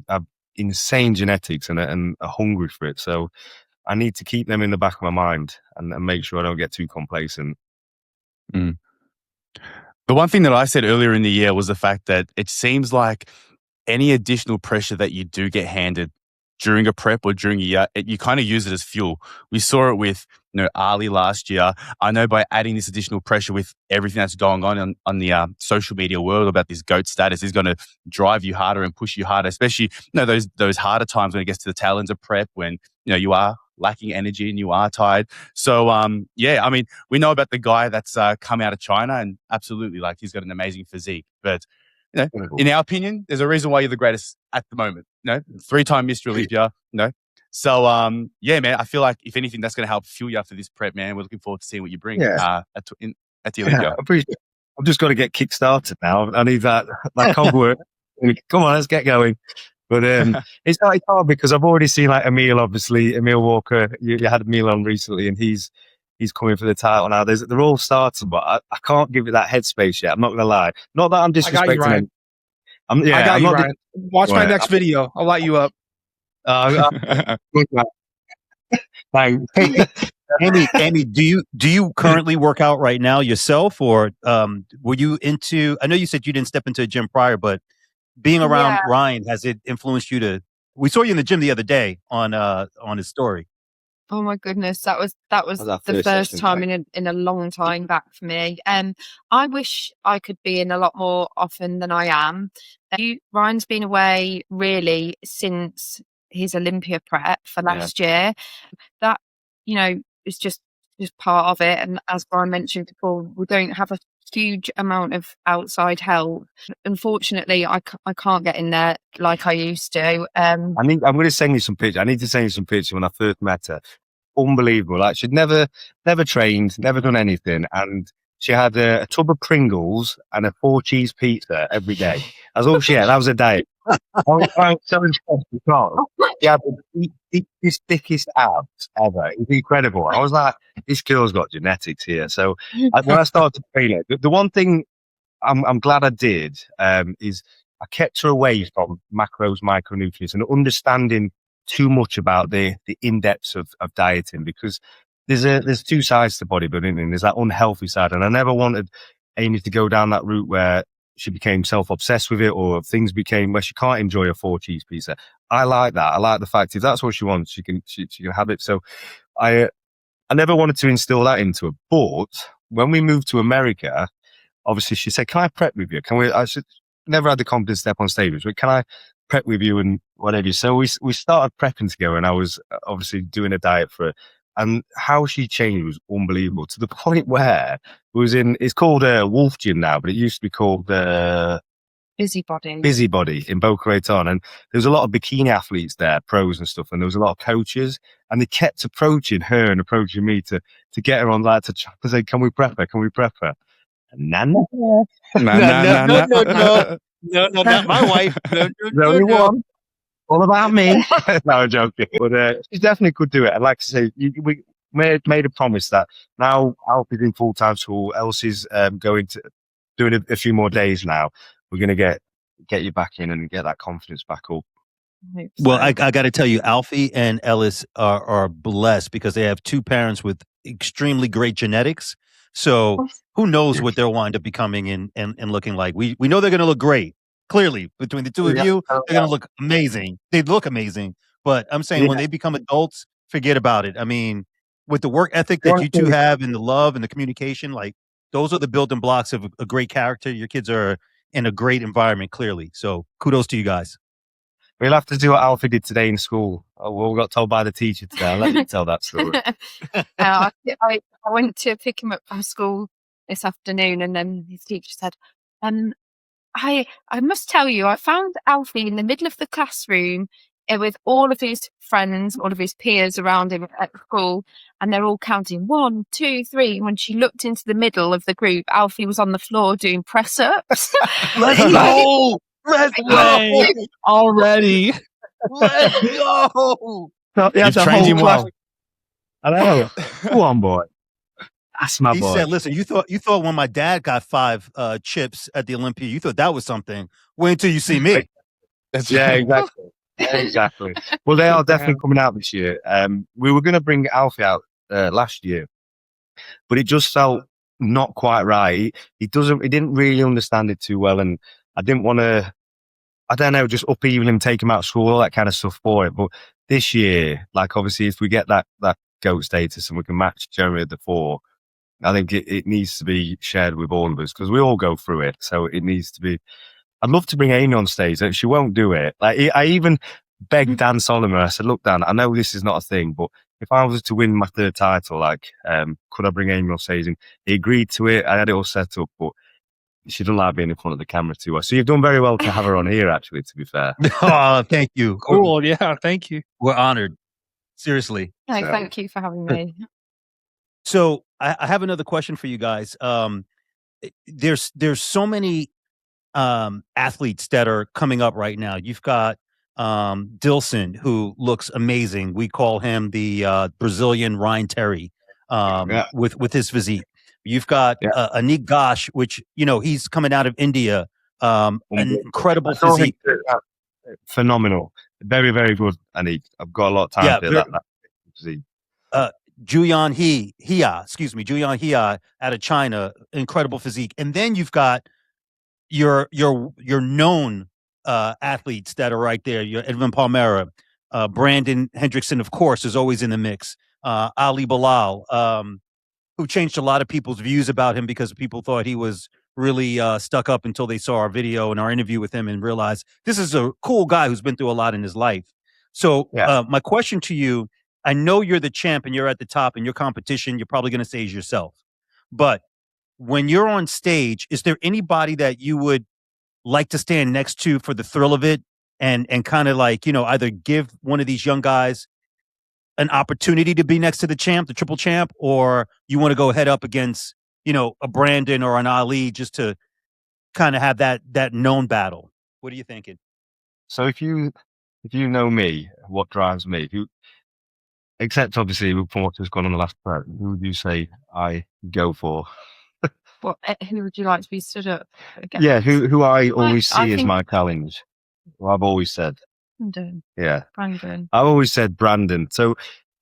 S4: have insane genetics and are hungry for it. So I need to keep them in the back of my mind and make sure I don't get too complacent.
S3: The one thing that I said earlier in the year was the fact that it seems like any additional pressure that you do get handed during a prep or during a year, you kind of use it as fuel. We saw it with Ali last year. I know by adding this additional pressure with everything that's going on the social media world about this GOAT status is going to drive you harder and push you harder, especially those harder times when it gets to the tail ends of prep, when you are lacking energy and you are tired. So I mean, we know about the guy that's come out of China, and absolutely, like, he's got an amazing physique, but in our opinion, there's a reason why you're the greatest at the moment. 3-time Mr. Olympia. So man, I feel like if anything, that's going to help fuel you after this prep, man. We're looking forward to seeing what you bring at the Olympia.
S4: I appreciate it. I've just got to get kick-started now. I need that cogwork. Come on, let's get going. But it's hard because I've already seen like Emil Walker. You had Emil on recently, and he's he's coming for the title now. They're all starting, but I can't give it that headspace yet. I'm not gonna lie. Not that I'm
S2: I got you,
S4: disrespecting
S2: Ryan.
S4: him. I'm
S2: I got you,
S4: not.
S2: Ryan. Watch my
S4: Right.
S2: next video. I'll light you up.
S4: Good man. Thanks.
S1: Hey, Amy, do you currently work out right now yourself, or were you into? I know you said you didn't step into a gym prior, but being around
S5: Yeah.
S1: Ryan, has it influenced you to? We saw you in the gym the other day on his story.
S5: Oh my goodness, that was
S4: That was our
S5: the
S4: first
S5: first
S4: session,
S5: time
S4: thank
S5: in a long time back for me. I wish I could be in a lot more often than I am. Ryan's been away really since his Olympia prep for
S4: Yeah.
S5: last year. That, you know, is just part of it. And as Brian mentioned before, we don't have a huge amount of outside help. Unfortunately, I can't get in there like I used to.
S4: I'm going to send you some pictures. I need to send you some pictures when I first met her. Unbelievable. Like, she'd never trained, never done anything. And she had a tub of Pringles and a 4-cheese pizza every day. That's all she had. That was a diet. I was so impressed because she had the thickest abs ever. It was incredible. I was like, this girl's got genetics here. So when I started training, the one thing I'm glad I did is I kept her away from macros, micronutrients, and understanding too much about the in-depths of dieting, because there's two sides to bodybuilding, and there's that unhealthy side. And I never wanted Amy to go down that route where she became self-obsessed with it, or things became where she can't enjoy a 4-cheese pizza. I like that. I like the fact if that's what she wants, she can have it. So I never wanted to instill that into her. But when we moved to America, obviously she said, "Can I prep with you? I said, never had the confidence to step on stage, but can I prep with you and whatever?" So we started prepping together, and I was obviously doing a diet for her. And how she changed was unbelievable, to the point where it's called Wolf Gym now, but it used to be called Busybody in Boca Raton. And there was a lot of bikini athletes there, pros and stuff, and there was a lot of coaches, and they kept approaching her and approaching me to get her on that, to say, "Can we prep her? Can we prep her?" No,
S1: No, not my wife.
S4: No, one. All about me. No, I'm joking. But she definitely could do it. And like I say, we made a promise that now Alfie's in full-time school, Elsie's doing a few more days now. We're going to get you back in and get that confidence back up.
S1: Well, I got to tell you, Alfie and Ellis are blessed because they have two parents with extremely great genetics. So who knows what they'll wind up becoming and looking like. We know they're going to look great. Clearly, between the two of you, they're going to look amazing. They look amazing. But I'm saying when they become adults, forget about it. I mean, with the work ethic that you two have and the love and the communication, like those are the building blocks of a great character. Your kids are in a great environment, clearly. So kudos to you guys.
S4: We'll have to do what Alfie did today in school. We got told by the teacher today. I'll let you tell that story.
S5: I went to pick him up from school this afternoon, and then his teacher said, I must tell you, I found Alfie in the middle of the classroom with all of his friends, all of his peers around him at school, and they're all counting 1, 2, 3. When she looked into the middle of the group, Alfie was on the floor doing press-ups.
S1: Let's go! Let's go!
S2: Already.
S1: Let's go!
S4: You've trained him well. I know. Go on, boy. That's my boy.
S1: He said, "Listen, you thought when my dad got 5 chips at the Olympia, you thought that was something. Wait until you see me."
S4: Exactly. Exactly. Well, they are definitely coming out this year. We were going to bring Alfie out last year, but it just felt not quite right. He didn't really understand it too well, and I didn't want to, I don't know, just upheaval him, take him out of school, all that kind of stuff for it. But this year, like obviously, if we get that GOAT status and we can match Jeremy at the 4, I think it needs to be shared with all of us, because we all go through it. So it needs to be. I'd love to bring Amy on stage. She won't do it. Like I even begged Dan Solomon. I said, "Look, Dan, I know this is not a thing, but if I was to win my 3rd title, like, could I bring Amy on stage?" And he agreed to it. I had it all set up, but she doesn't like being in front of the camera too well. So you've done very well to have her on here, actually, to be fair.
S1: Oh, thank you.
S2: Cool. Yeah. Thank you.
S1: We're honored. Seriously.
S5: No, thank you for having me.
S1: So I have another question for you guys. There's so many athletes that are coming up right now. You've got Dilson, who looks amazing. We call him the Brazilian Ryan Terry.
S4: Yeah.
S1: with his physique. You've got
S4: Yeah.
S1: Anik Ghosh, which he's coming out of India, an incredible
S4: I saw him
S1: physique.
S4: phenomenal, very, very good. And I've got a lot of time
S1: Yeah,
S4: for that physique.
S1: Julian Julian He out of China, incredible physique. And then you've got your known athletes that are right there. Your Edwin Palmera, Brandon Hendrickson, of course, is always in the mix. Ali Bilal, who changed a lot of people's views about him because people thought he was really stuck up until they saw our video and our interview with him and realized this is a cool guy who's been through a lot in his life. So my question to you, I know you're the champ and you're at the top and your competition, you're probably going to say is yourself. But when you're on stage, is there anybody that you would like to stand next to for the thrill of it and kind of like, either give one of these young guys an opportunity to be next to the champ, the triple champ, or you want to go head up against, a Brandon or an Ali just to kind of have that known battle? What are you thinking?
S4: So if you know me, what drives me, except obviously from what has gone on the last part, who would you say I go for?
S5: What? Who would you like to be stood up against?
S4: Yeah, who I always
S5: I
S4: see as
S5: think
S4: my challenge. Well, I've always said,
S5: Brandon.
S4: I've always said Brandon. So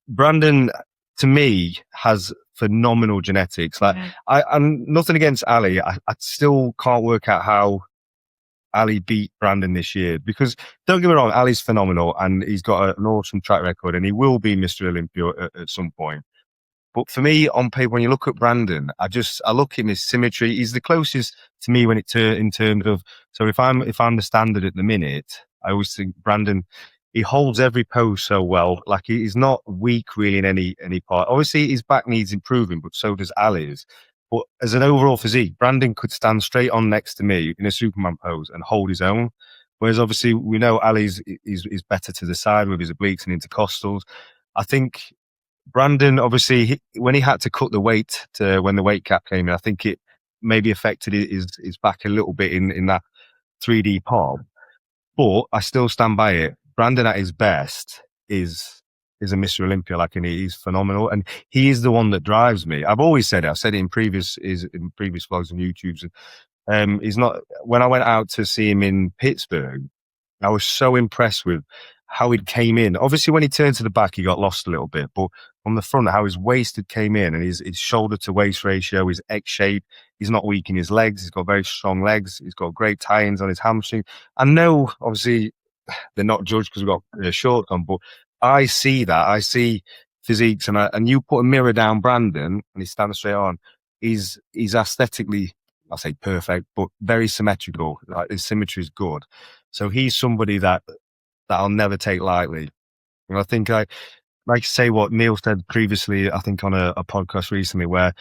S4: Brandon, to me, has phenomenal genetics. Like I'm nothing against Ali. I still can't work out how Ali beat Brandon this year, because don't get me wrong, Ali's phenomenal and he's got an awesome track record and he will be Mr. Olympia at some point. But for me, on paper, when you look at Brandon, I look at his symmetry. He's the closest to me when in terms of. So if I'm the standard at the minute, I always think Brandon, he holds every pose so well. Like he's not weak really in any part. Obviously, his back needs improving, but so does Ali's. But as an overall physique, Brandon could stand straight on next to me in a Superman pose and hold his own. Whereas obviously we know Ali's is better to the side with his obliques and intercostals. I think Brandon, obviously, when he had to cut the weight when the weight cap came in, I think it maybe affected his back a little bit in that 3D palm. But I still stand by it. Brandon at his best is a Mr. Olympia, and he's phenomenal, and he is the one that drives me. I've always said it. I've said it in previous vlogs and YouTubes. He's not. When I went out to see him in Pittsburgh, I was so impressed with how he came in. Obviously, when he turned to the back, he got lost a little bit, but on the front, how his waist came in and his shoulder to waist ratio, his X shape. He's not weak in his legs. He's got very strong legs. He's got great tie-ins on his hamstring. I know, obviously, they're not judged because we've got shorts on, but I see that. I see physiques, and you put a mirror down Brandon and he stands straight on. He's aesthetically, I say perfect, but very symmetrical. Like his symmetry is good. So he's somebody that I'll never take lightly. And I think I say what Neil said previously, I think on a podcast recently, where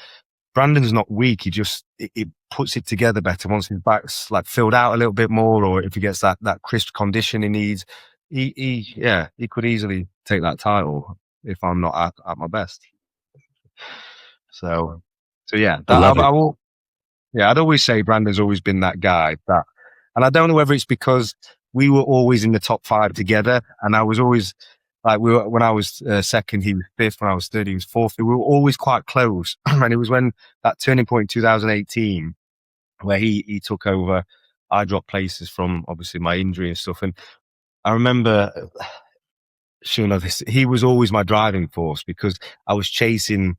S4: Brandon's not weak. He just it puts it together better once his back's filled out a little bit more, or if he gets that crisp condition he needs. He could easily take that title if I'm not at my best. So yeah, I will. Yeah, I'd always say Brandon's always been that guy and I don't know whether it's because we were always in the top 5 together, and I was always when I was second, he was fifth. When I was third, he was fourth. We were always quite close, and it was when that turning point in 2018 where he took over. I dropped places from obviously my injury and stuff, and I remember. He was always my driving force because I was chasing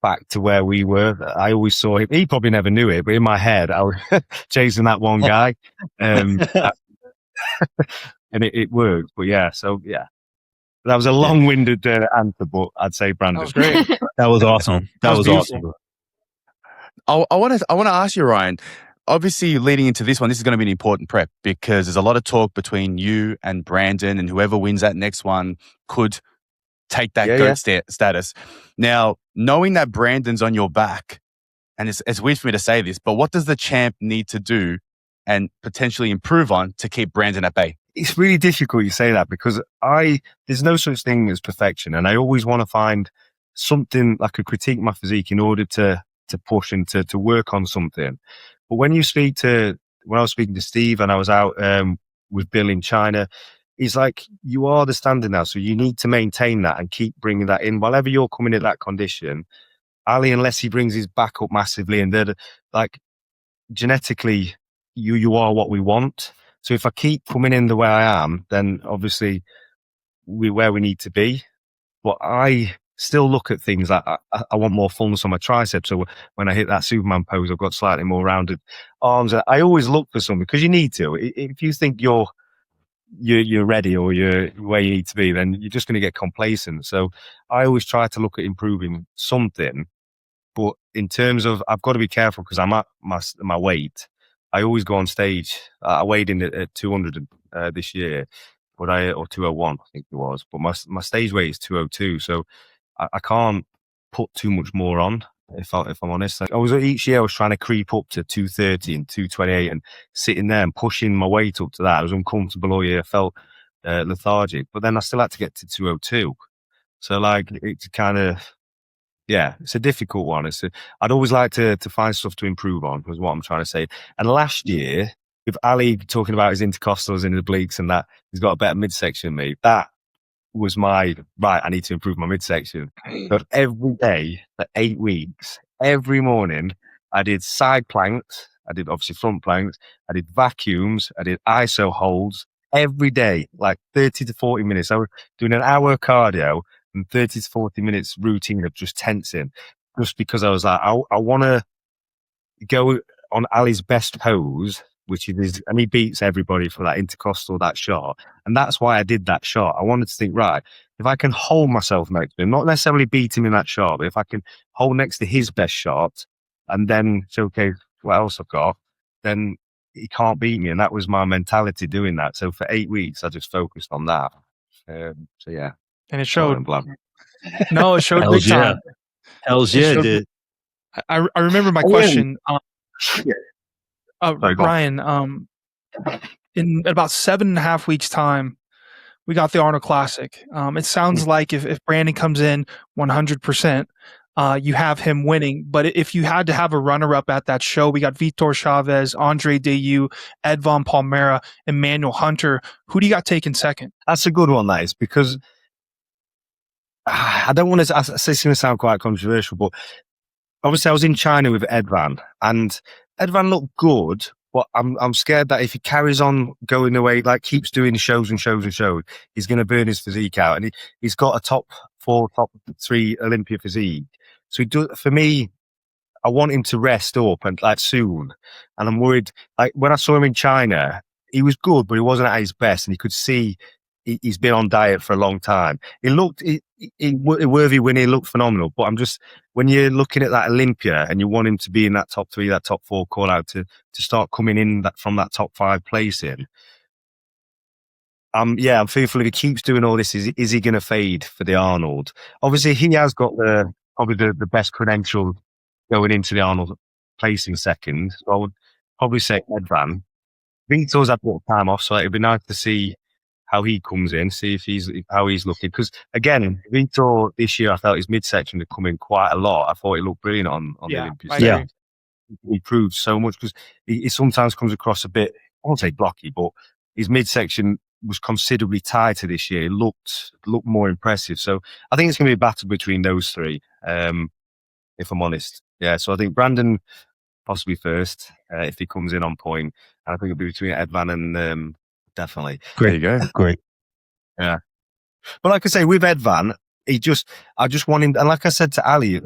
S4: back to where we were. I always saw him. He probably never knew it, but in my head, I was chasing that one guy. And it worked. But yeah, that was a long-winded answer, but I'd say Brandon.
S2: That was great.
S1: That was awesome. That was awesome.
S3: I want to ask you, Ryan. Obviously, leading into this one, this is going to be an important prep because there's a lot of talk between you and Brandon, and whoever wins that next one could take that GOAT status. Now, knowing that Brandon's on your back, and it's weird for me to say this, but what does the champ need to do and potentially improve on to keep Brandon at bay?
S4: It's really difficult you say that because there's no such thing as perfection, and I always want to find something like a critique my physique in order to push and to work on something. But when I was speaking to Steve and I was out with Bill in China, he's like, you are the standard now, so you need to maintain that and keep bringing that in. Whenever you're coming at that condition, Ali, unless he brings his back up massively, and they're like genetically, you are what we want. So if I keep coming in the way I am, then obviously we're where we need to be. But I still look at things like I want more fullness on my triceps. So when I hit that Superman pose, I've got slightly more rounded arms. I always look for something because you need to. If you think you're ready or you're where you need to be, then you're just going to get complacent. So I always try to look at improving something. But in terms of, I've got to be careful because I'm at my weight. I always go on stage. I weighed in at 200 this year, or 201, I think it was. But my stage weight is 202, so I can't put too much more on. If I'm honest, each year I was trying to creep up to 230 and 228, and sitting there and pushing my weight up to that. I was uncomfortable all year. I felt lethargic, but then I still had to get to 202. So like it's kind of. Yeah, it's a difficult one. I'd always like to find stuff to improve on, was what I'm trying to say. And last year, with Ali talking about his intercostals and his obliques and that, he's got a better midsection than me. That was right, I need to improve my midsection. But every day for 8 weeks, every morning, I did side planks. I did obviously front planks. I did vacuums. I did ISO holds every day, like 30 to 40 minutes. I was doing an hour cardio and 30 to 40 minutes routine of just tensing, just because I was like, I want to go on Ali's best pose, which is, and he beats everybody for that intercostal, that shot. And that's why I did that shot. I wanted to think, right, if I can hold myself next to him, not necessarily beat him in that shot, but if I can hold next to his best shot and then showcase what else I've got, then he can't beat me. And that was my mentality doing that. So for 8 weeks, I just focused on that. So yeah.
S2: And it showed.
S4: Oh,
S2: No, it showed big
S1: Hells yeah.
S2: time.
S1: Hells yeah, it did.
S2: I remember my question.
S4: Sorry,
S2: Ryan, in about 7.5 weeks' time, we got the Arnold Classic. It sounds like if Brandon comes in 100%, you have him winning. But if you had to have a runner-up at that show, we got Vitor Chavez, Andre Dayu, Ed Von Palmera, and Manuel Hunter. Who do you got taking second?
S4: That's a good one, that is, because I don't want to, it's going to sound quite controversial, but obviously I was in China with Ed Van, and Ed Van looked good, but I'm scared that if he carries on going away, like keeps doing shows and shows and shows, he's going to burn his physique out. And he's got a top 4, top 3 Olympia physique. So for me, I want him to rest up and like soon. And I'm worried, like when I saw him in China, he was good, but he wasn't at his best. And you could see he's been on diet for a long time. He looked worthy when he looked phenomenal. But I'm just, when you're looking at that Olympia and you want him to be in that top 3, that top 4 call out to start coming in from that top 5 place in. I'm fearful if he keeps doing all this, is he going to fade for the Arnold? Obviously, he has got probably the best credential going into the Arnold placing second. So I would probably say Ed Van. Vitor's had a bit of time off, so it'd be nice to see how he comes in, see how he's looking. Because again, Vitor this year, I felt his midsection had come in quite a lot. I thought he looked brilliant on the Olympia stage.
S1: Yeah.
S4: He proved so much because he sometimes comes across a bit, I won't say blocky, but his midsection was considerably tighter this year. It looked more impressive. So I think it's going to be a battle between those 3, if I'm honest. Yeah, so I think Brandon possibly first if he comes in on point, and I think it'll be between Ed Van and definitely.
S1: Great.
S3: There you go.
S1: Great.
S4: Yeah, but like I say, with Ed Van, I just want him, and like I said to Ali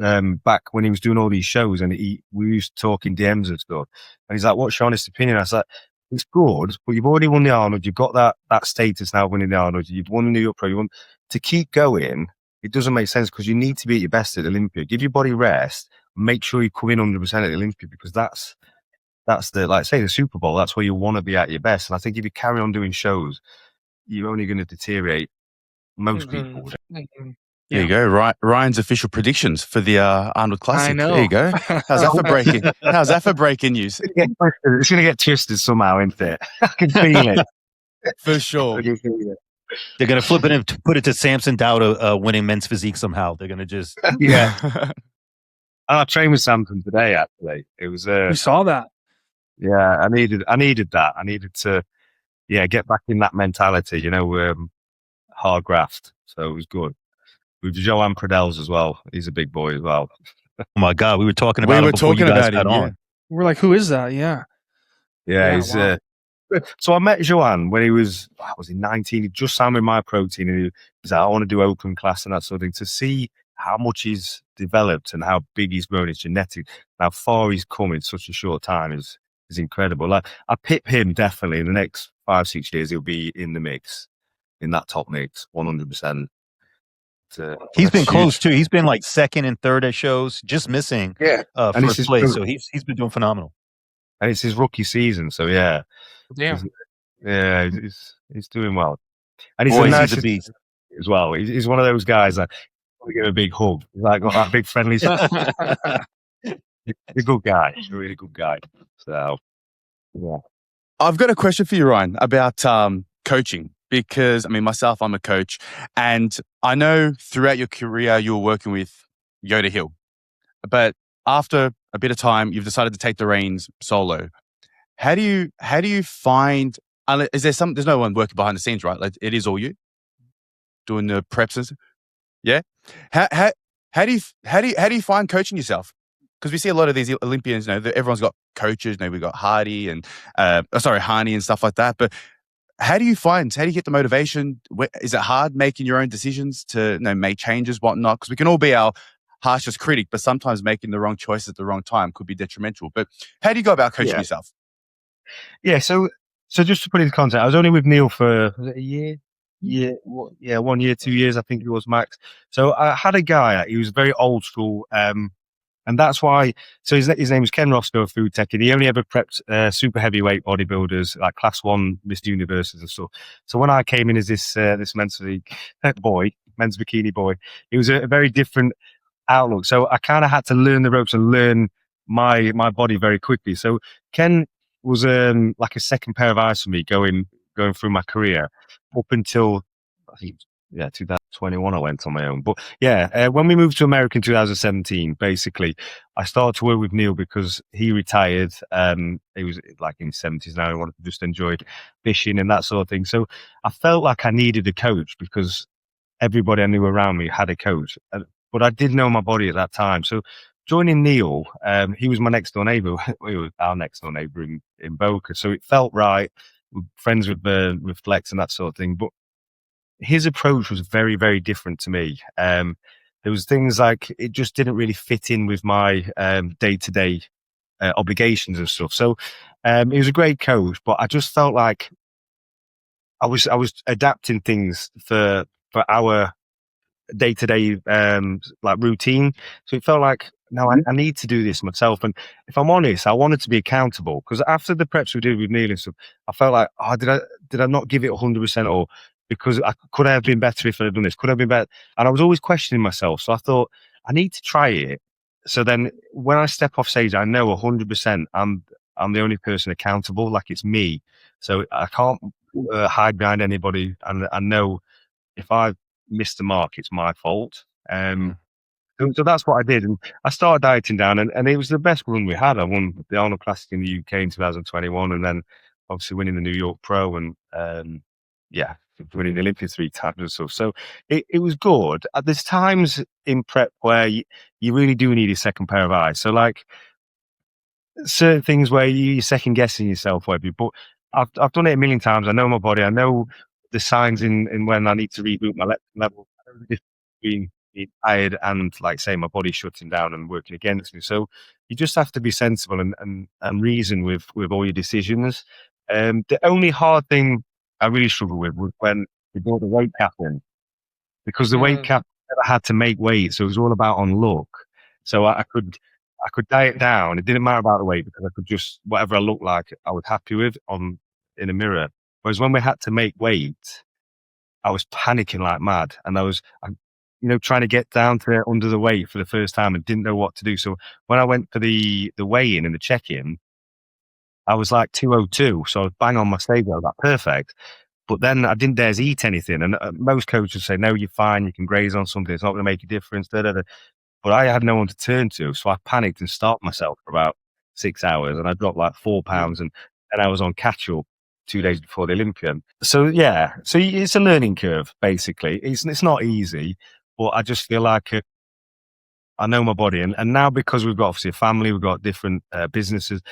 S4: back when he was doing all these shows, and we used to talk in DMs and stuff, and he's like, "What's your honest opinion?" I was like, "It's good, but you've already won the Arnold. You've got that status now, winning the Arnold. You've won the New York Pro. You want to keep going. It doesn't make sense because you need to be at your best at Olympia. Give your body rest. Make sure you come in 100% at Olympia, because that's the, like say, the Super Bowl. That's where you want to be at your best. And I think if you carry on doing shows, you're only going to deteriorate most people."
S3: There you go. Ryan's official predictions for the Arnold Classic.
S2: I know.
S3: There you go. How's that for breaking news?
S4: It's going to get twisted somehow, isn't it? I can feel it.
S3: For sure.
S1: They're going to flip it and put it to Samson Dowda winning men's physique somehow. They're going to just...
S4: Yeah. I trained with Samson today, actually. It was...
S2: You saw that?
S4: Yeah, I needed that. I needed to, get back in that mentality, hard graft. So it was good. With Joanne Pradels as well. He's a big boy as well.
S1: Oh my God, we were talking
S3: We
S1: about him
S3: were
S1: before you
S3: talking
S1: guys
S3: about
S1: got
S3: him, yeah.
S1: on.
S2: We're like, who is that? Yeah.
S4: Yeah,
S2: Yeah,
S4: he's.
S2: wow.
S4: So I met Joanne when he was 19. He just signed with My Protein, and he was like, I want to do open class and that sort of thing. To see how much he's developed and how big he's grown his genetics, how far he's come in such a short time is incredible. Like, I pip him definitely in the next 5-6 years. He'll be in the mix, in that top mix, 100%.
S1: He's been
S4: That's
S1: close
S4: huge.
S1: too. He's been like second and third at shows, just missing
S4: Yeah, and it's
S1: first
S4: his
S1: place. So he's been doing phenomenal.
S4: and it's his rookie season. So yeah,
S2: Damn.
S4: he's doing well, and he's
S1: Boys,
S4: a
S1: he's
S4: nice
S1: a beast.
S4: as well. He's one of those guys that we give a big hug. He's like got that big friendly. He's a good guy. He's a really good guy. So yeah.
S3: I've got a question for you, Ryan, about coaching, because I mean, myself, I'm a coach, and I know throughout your career you were working with Yoda Hill, but after a bit of time, you've decided to take the reins solo. How do you find? Is there there's no one working behind the scenes, right? Like, it is all you doing the preps and yeah. How do you find coaching yourself? Because we see a lot of these Olympians, everyone's got coaches. We've got Hardy and Hani and stuff like that. But how do you get the motivation? Is it hard making your own decisions to make changes, whatnot? Because we can all be our harshest critic, but sometimes making the wrong choice at the wrong time could be detrimental. But how do you go about coaching yourself?
S4: Yeah. So just to put it in context, I was only with Neil for, was it a year? Yeah, 1 year, 2 years, I think it was max. So I had a guy. He was very old school. And that's why, so his name is Ken Roscoe of Food Tech, and he only ever prepped super heavyweight bodybuilders, like class 1 Miss Universes and stuff. So when I came in as this men's bikini boy, it was a very different outlook. So I kind of had to learn the ropes and learn my body very quickly. So Ken was like a second pair of eyes for me going through my career up until, I think, 2021 I went on my own. But when we moved to America in 2017, basically, I started to work with Neil because he retired. He was like in his 70s now. He wanted to just enjoy fishing and that sort of thing. So I felt like I needed a coach because everybody I knew around me had a coach. But I did know my body at that time. So joining Neil, he was my next door neighbour. He was our next door neighbour in Boca. So it felt right. We're friends with Flex and that sort of thing. But his approach was very, very different to me. There was things like it just didn't really fit in with my day-to-day obligations and stuff. So he was a great coach, but I just felt like I was adapting things for our day-to-day like routine. So it felt like, no, I need to do this myself. And if I'm honest, I wanted to be accountable, because after the preps we did with Neil and stuff, I felt like, did I not give it 100%, or because could I have been better if I had done this? Could I have been better? And I was always questioning myself. So I thought, I need to try it. So then when I step off stage, I know 100% I'm the only person accountable. Like, it's me. So I can't hide behind anybody. And I know if I missed the mark, it's my fault. So that's what I did. And I started dieting down, and it was the best run we had. I won the Arnold Classic in the UK in 2021, and then obviously winning the New York Pro, and winning the Olympia 3 times and stuff. So it was good. There's times in prep where you really do need a second pair of eyes. So like certain things where you're second guessing yourself, Webby. But I've done it a million times. I know my body. I know the signs in when I need to reboot my level. I know the difference between being tired and, like, say, my body shutting down and working against me. So you just have to be sensible and reason with all your decisions. The only hard thing I really struggled with was when we brought the weight cap in, because the weight cap never had to make weight, so it was all about on look. So I could diet down. It didn't matter about the weight, because I could just, whatever I looked like, I was happy with in a mirror. Whereas when we had to make weight, I was panicking like mad, and I was trying to get down to under the weight for the first time and didn't know what to do. So when I went for the weigh-in and the check-in, I was like 202, so I was bang on my stage. I was like, perfect. But then I didn't dare to eat anything. And most coaches say, no, you're fine. You can graze on something. It's not going to make a difference. Da, da, da. But I had no one to turn to. So I panicked and starved myself for about 6 hours. And I dropped like 4 pounds. And I was on catch-up 2 days before the Olympia. So, yeah. So it's a learning curve, basically. It's not easy. But I just feel like I know my body. And now, because we've got obviously a family, we've got different businesses,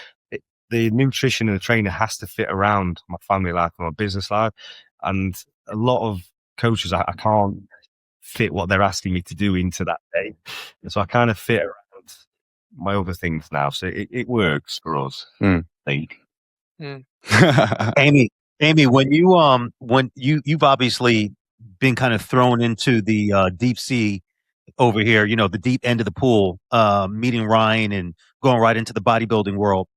S4: the nutrition and the trainer has to fit around my family life and my business life. And a lot of coaches, I can't fit what they're asking me to do into that day. And so I kind of fit around my other things now. So it works for us, I think.
S1: Amy, when you've obviously been kind of thrown into the deep sea over here, the deep end of the pool, meeting Ryan and going right into the bodybuilding world.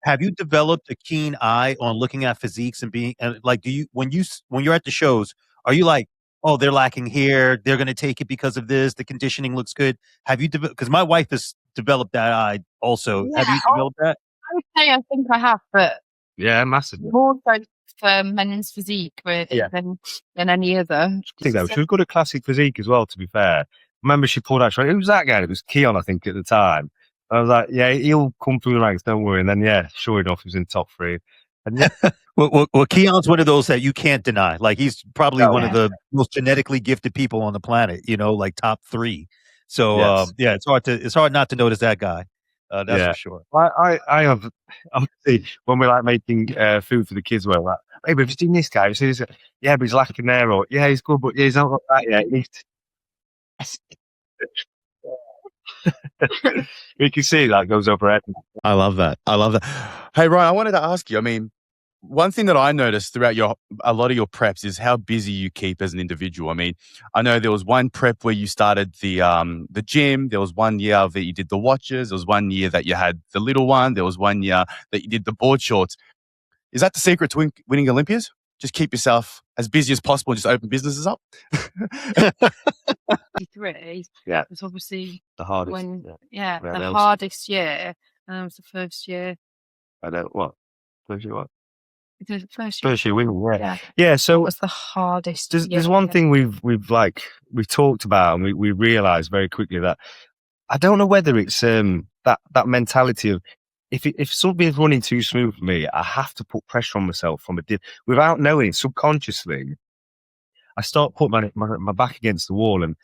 S1: Have you developed a keen eye on looking at physiques and being like, when you're at the shows, are you like, oh, they're lacking here, they're going to take it because of this, the conditioning looks good? Have you because my wife has developed that eye also.
S5: Yeah,
S1: have you developed that?
S5: I would say I think I have, but
S4: Yeah, massively.
S5: more so for men's physique than any other.
S4: I think that she was good at classic physique as well, to be fair. Remember, she pulled out, who was that guy? It was Keon, I think, at the time. And I was like, yeah, he'll come through the ranks, don't worry. And then, yeah, sure enough, he was in top 3. And yeah,
S1: well, Keon's one of those that you can't deny. Like, he's probably one of the most genetically gifted people on the planet, like top 3. So,
S4: yes.
S1: it's hard not to notice that guy. That's for sure.
S4: I have, obviously, when we're like making food for the kids, we're like, hey, but have you seen this guy? Yeah, but he's lacking there. Or, yeah, he's good, but he's not got that yet. You can see that goes over it.
S3: I love that. Hey, Ryan, I wanted to ask you, I mean, one thing that I noticed throughout a lot of your preps is how busy you keep as an individual. I mean, I know there was one prep where you started the gym. There was one year that you did the watches. There was one year that you had the little one. There was one year that you did the board shorts. Is that the secret to winning Olympias? Just keep yourself as busy as possible and just open businesses up?
S5: 3
S4: Yeah.
S5: was obviously
S4: The hardest.
S5: the hardest year. And it was the first year.
S4: I don't what? First year what?
S5: The first
S4: year winning,
S5: yeah.
S4: Yeah, so
S5: it was the hardest.
S4: There's one thing we've talked about, and we realised very quickly that I don't know whether it's that mentality of if something's running too smooth for me, I have to put pressure on myself from without knowing it, subconsciously. I start putting my back against the wall, and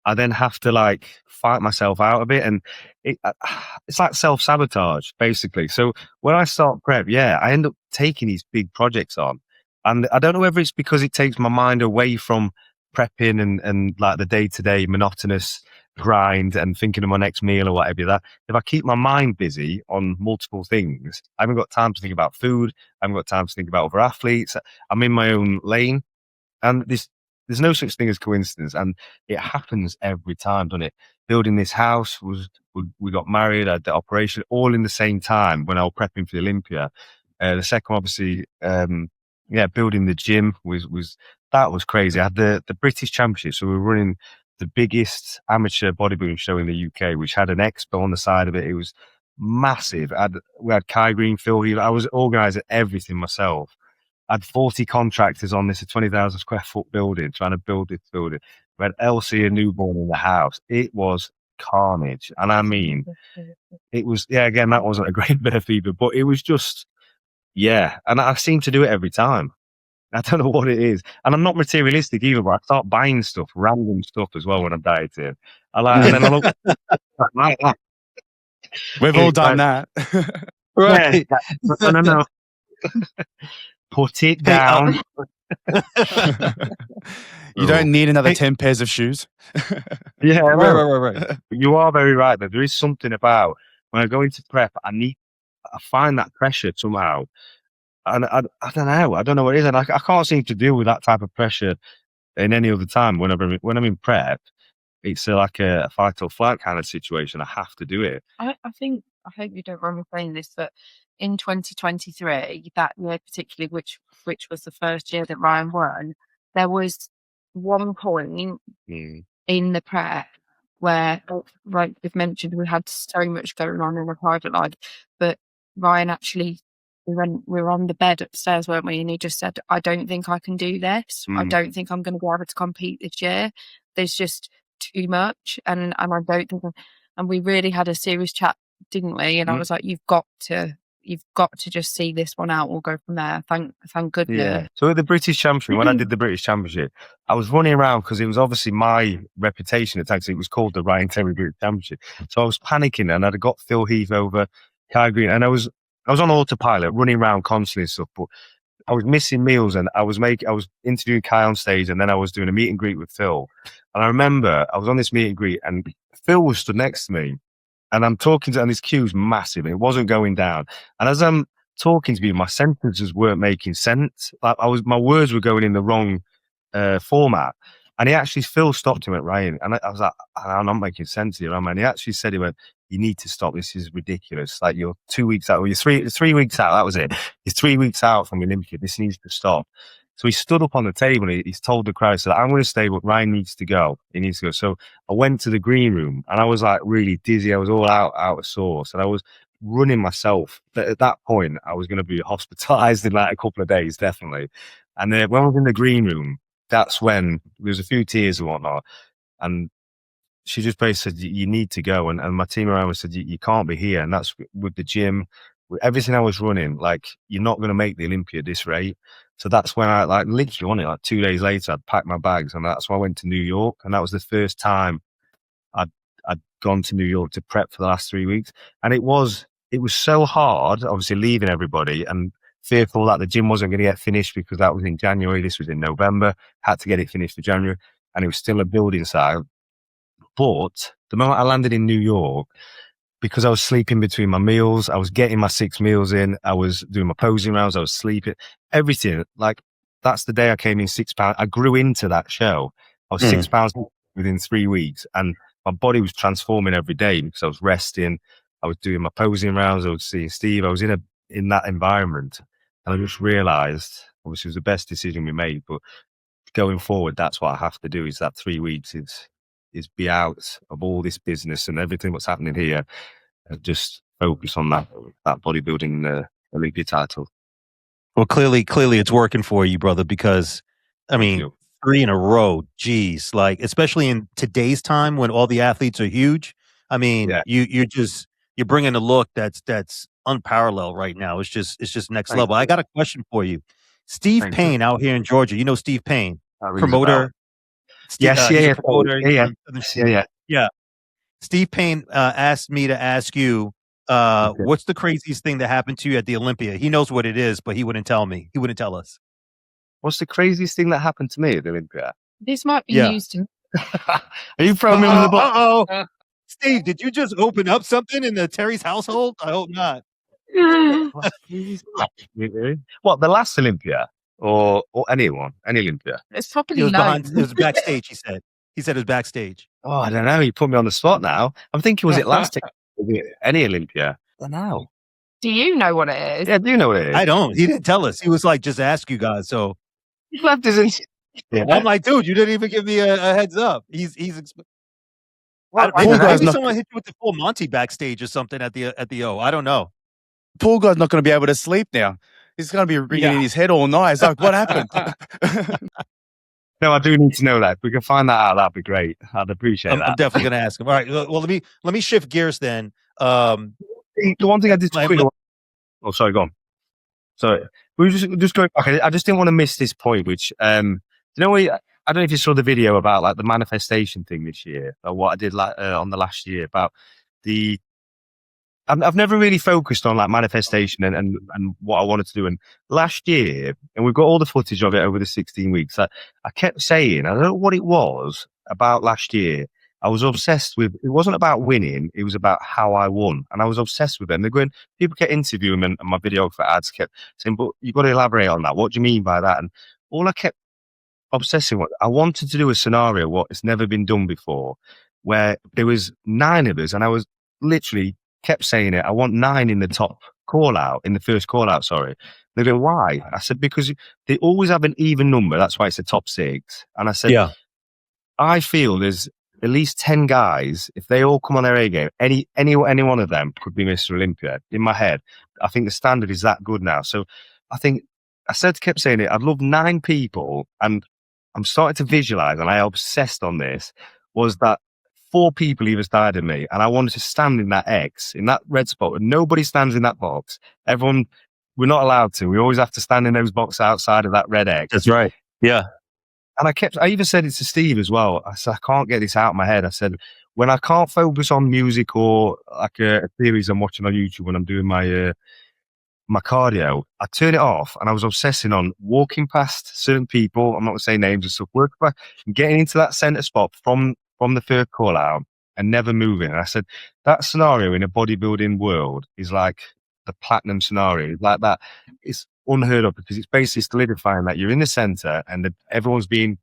S4: I then have to like fight myself out of it, and it's like self-sabotage basically. So when I start prep, I end up taking these big projects on, and I don't know whether it's because it takes my mind away from prepping and like the day-to-day monotonous grind and thinking of my next meal or whatever, that if I keep my mind busy on multiple things, I haven't got time to think about food, I haven't got time to think about other athletes, I'm in my own lane, and there's no such thing as coincidence, and it happens every time, doesn't it? Building this house, we got married, I had the operation, all in the same time when I was prepping for the Olympia. The second, obviously, building the gym was crazy. I had the British Championship, so we were running the biggest amateur bodybuilding show in the UK, which had an expo on the side of it. It was massive. We had Kai Green, Phil Healy. I was organising everything myself. I had 40 contractors on this, a 20,000 square foot building, trying to build this building. We had Elsie, a newborn, in the house. It was carnage. And I mean, it was, again, that wasn't a great birth either, but it was just, and I seem to do it every time. I don't know what it is. And I'm not materialistic either, but I start buying stuff, random stuff as well when I'm dieting. And then I look.
S3: We've all done that.
S1: Right.
S4: No. Put it down.
S3: You don't need another 10 pairs of shoes.
S1: Right.
S4: You are very right. There is something about when I go into prep, I find that pressure somehow. And I don't know. I don't know what it is. And I can't seem to deal with that type of pressure in any other time. When I'm in prep, it's like a fight or flight kind of situation. I have to do it.
S5: I hope you don't mind me saying this, but in 2023, that year particularly, which was the first year that Ryan won, there was one point in the prep where, like we've mentioned, we had so much going on in our private life, but Ryan actually, we were on the bed upstairs, weren't we? And he just said, I don't think I can do this. I don't think I'm going to be able to compete this year. There's just too much. And I don't think, and we really had a serious chat, didn't we? And I was like, you've got to you've got to just see this one out. We'll go from there. Thank goodness.
S4: Yeah. So at the British Championship, when I did the British Championship, I was running around because it was obviously my reputation at times. It was called the Ryan Terry British Championship. So I was panicking, and I'd got Phil Heath over, Kai Green, and I was on autopilot, running around constantly and stuff. But I was missing meals, and I was interviewing Kai on stage, and then I was doing a meet and greet with Phil. And I remember I was on this meet and greet, and Phil was stood next to me, and I'm talking to, and his queue's massive, and it wasn't going down. And as I'm talking to me, my sentences weren't making sense. Like my words were going in the wrong format. And Phil stopped him at Ryan, and I was like, I'm not making sense here, am I? And he actually said, he went, you need to stop. This is ridiculous. Like, you're 2 weeks out, or you're three weeks out. That was it. You're 3 weeks out from Olympia. This needs to stop. So he stood up on the table, and he's told the crowd, said, I'm going to stay, but Ryan needs to go. He needs to go. So I went to the green room, and I was like really dizzy. I was all out of sorts, and I was running myself. But at that point, I was going to be hospitalized in like a couple of days, definitely. And then when I was in the green room, that's when there was a few tears and whatnot. And she just basically said, you need to go. And my team around me said, you can't be here. And that's with the gym, with everything I was running, like, you're not going to make the Olympia at this rate. So that's when I literally on it, 2 days later, I'd packed my bags, and that's when I went to New York. And that was the first time I'd gone to New York to prep for the last 3 weeks. And it was so hard, obviously leaving everybody and fearful that the gym wasn't going to get finished, because that was in January. This was in November. Had to get it finished for January, and it was still a building site. But the moment I landed in New York, because I was sleeping between my meals, I was getting my 6 meals in, I was doing my posing rounds, I was sleeping, everything. Like, that's the day I came in 6 pounds. I grew into that show. I was 6 pounds within 3 weeks, and my body was transforming every day because I was resting. I was doing my posing rounds. I was seeing Steve. I was in that environment. And I just realized, obviously, it was the best decision we made. But going forward, that's what I have to do, is that 3 weeks is be out of all this business and everything what's happening here, and just focus on that bodybuilding Olympia title.
S1: Well, clearly it's working for you, brother, because, I mean, 3 in a row, geez, like, especially in today's time when all the athletes are huge. I mean, you're bringing a look that's unparalleled right now. It's just next
S4: Thank
S1: level.
S4: you.
S1: I got a question for you. Steve
S4: Thank
S1: Payne out here in Georgia. You know Steve Payne, promoter.
S4: Yes,
S1: he's a promoter.
S4: Yeah.
S1: Steve Payne asked me to ask you, what's the craziest thing that happened to you at the Olympia? He knows what it is, but he wouldn't tell me. He wouldn't tell us.
S4: What's the craziest thing that happened to me at the Olympia?
S5: This might be news to me.
S4: Are you throwing me under the bus?
S1: Uh-oh. Steve, did you just open up something in the Terry's household? I hope not.
S4: What, the last Olympia? Or any Olympia?
S5: It's probably
S1: It was backstage, he said. He said it was backstage.
S4: Oh, I don't know. You put me on the spot now. I'm thinking, was it last any Olympia? I don't know.
S5: Do you know what it is?
S4: Yeah, do you know what it is?
S1: I don't. He didn't tell us. He was like, just ask you guys. So
S4: He left his
S1: I'm like, dude, you didn't even give me a heads up.
S4: Well,
S1: maybe someone hit you with the full Monty backstage or something at the O. I don't know.
S3: Poor guy's not going to be able to sleep now. He's going to be ringing in his head all night. It's like, what happened?
S4: No, I do need to know that. If we can find that out, that'd be great. I'd appreciate that.
S1: I'm definitely going to ask him. All right. Well, let me shift gears then.
S4: The one thing I did. Oh, sorry, go on. Sorry, we were just going back. I just didn't want to miss this point. Which, I don't know if you saw the video about like the manifestation thing this year, or what I did on the last year about the. I've never really focused on like manifestation and what I wanted to do. And last year, and we've got all the footage of it over the 16 weeks. I kept saying, I don't know what it was about last year. I was obsessed with, it wasn't about winning. It was about how I won. And I was obsessed with them. People kept interviewing me, and my videographer ads kept saying, but you've got to elaborate on that. What do you mean by that? And all I kept obsessing with, I wanted to do a scenario what has never been done before, where there was 9 of us, and I was literally kept saying it. I want 9 in the top call out, in the first call out, sorry. They go, why? I said, because they always have an even number. That's why it's the top 6. And I said, I feel there's at least 10 guys, if they all come on their A game, any one of them could be Mr. Olympia. In my head, I think the standard is that good now. So I think kept saying it. I'd love 9 people, and I'm starting to visualize, and I obsessed on this, was that 4 people either side of me, and I wanted to stand in that X, in that red spot, and nobody stands in that box. Everyone, we're not allowed to. We always have to stand in those boxes outside of that red X.
S1: That's right. Yeah.
S4: And I even said it to Steve as well. I said, I can't get this out of my head. I said, when I can't focus on music or like a series I'm watching on YouTube when I'm doing my cardio, I turn it off, and I was obsessing on walking past certain people. I'm not going to say names and stuff. Working past, and getting into that center spot from the first call out and never moving. And I said, that scenario in a bodybuilding world is like the platinum scenario. Like that, it's unheard of, because it's basically solidifying that you're in the center and everyone's being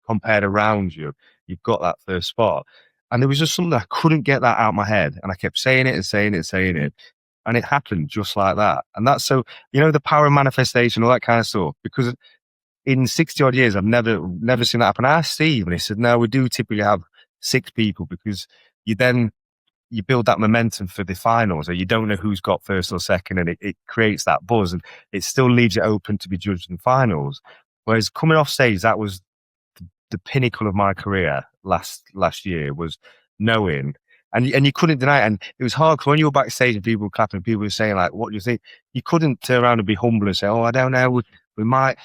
S4: compared around you. You've got that first spot. And there was just something I couldn't get that out of my head. And I kept saying it and saying it and saying it. And it happened just like that. And that's so, the power of manifestation, all that kind of stuff. Because in 60 odd years, I've never seen that happen. I asked Steve, and he said, no, we do typically have 6 people, because you build that momentum for the finals, or you don't know who's got first or second, and it creates that buzz, and it still leaves it open to be judged in finals. Whereas coming off stage, that was the pinnacle of my career last year, was knowing. And you couldn't deny it. And it was hard, because when you were backstage and people were clapping, people were saying, like, what do you think? You couldn't turn around and be humble and say, oh, I don't know, we might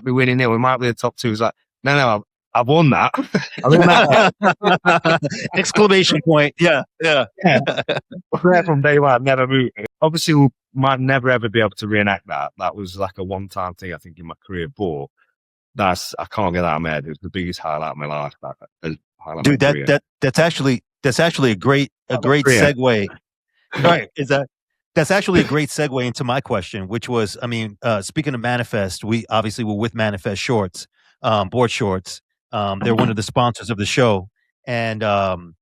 S4: be winning it, we might be the top 2. It's like, no, I've won that. I won that.
S1: Exclamation point. Yeah.
S4: From day one, I've never moved. Obviously, we might never ever be able to reenact that. That was like a one-time thing, I think, in my career. But I can't get that out of my head. It was the biggest highlight of my life.
S1: Dude, that's actually a great segue. Right. That's actually a great segue into my question, which was, speaking of Manifest, we obviously were with Manifest Shorts, board shorts. They're one of the sponsors of the show. And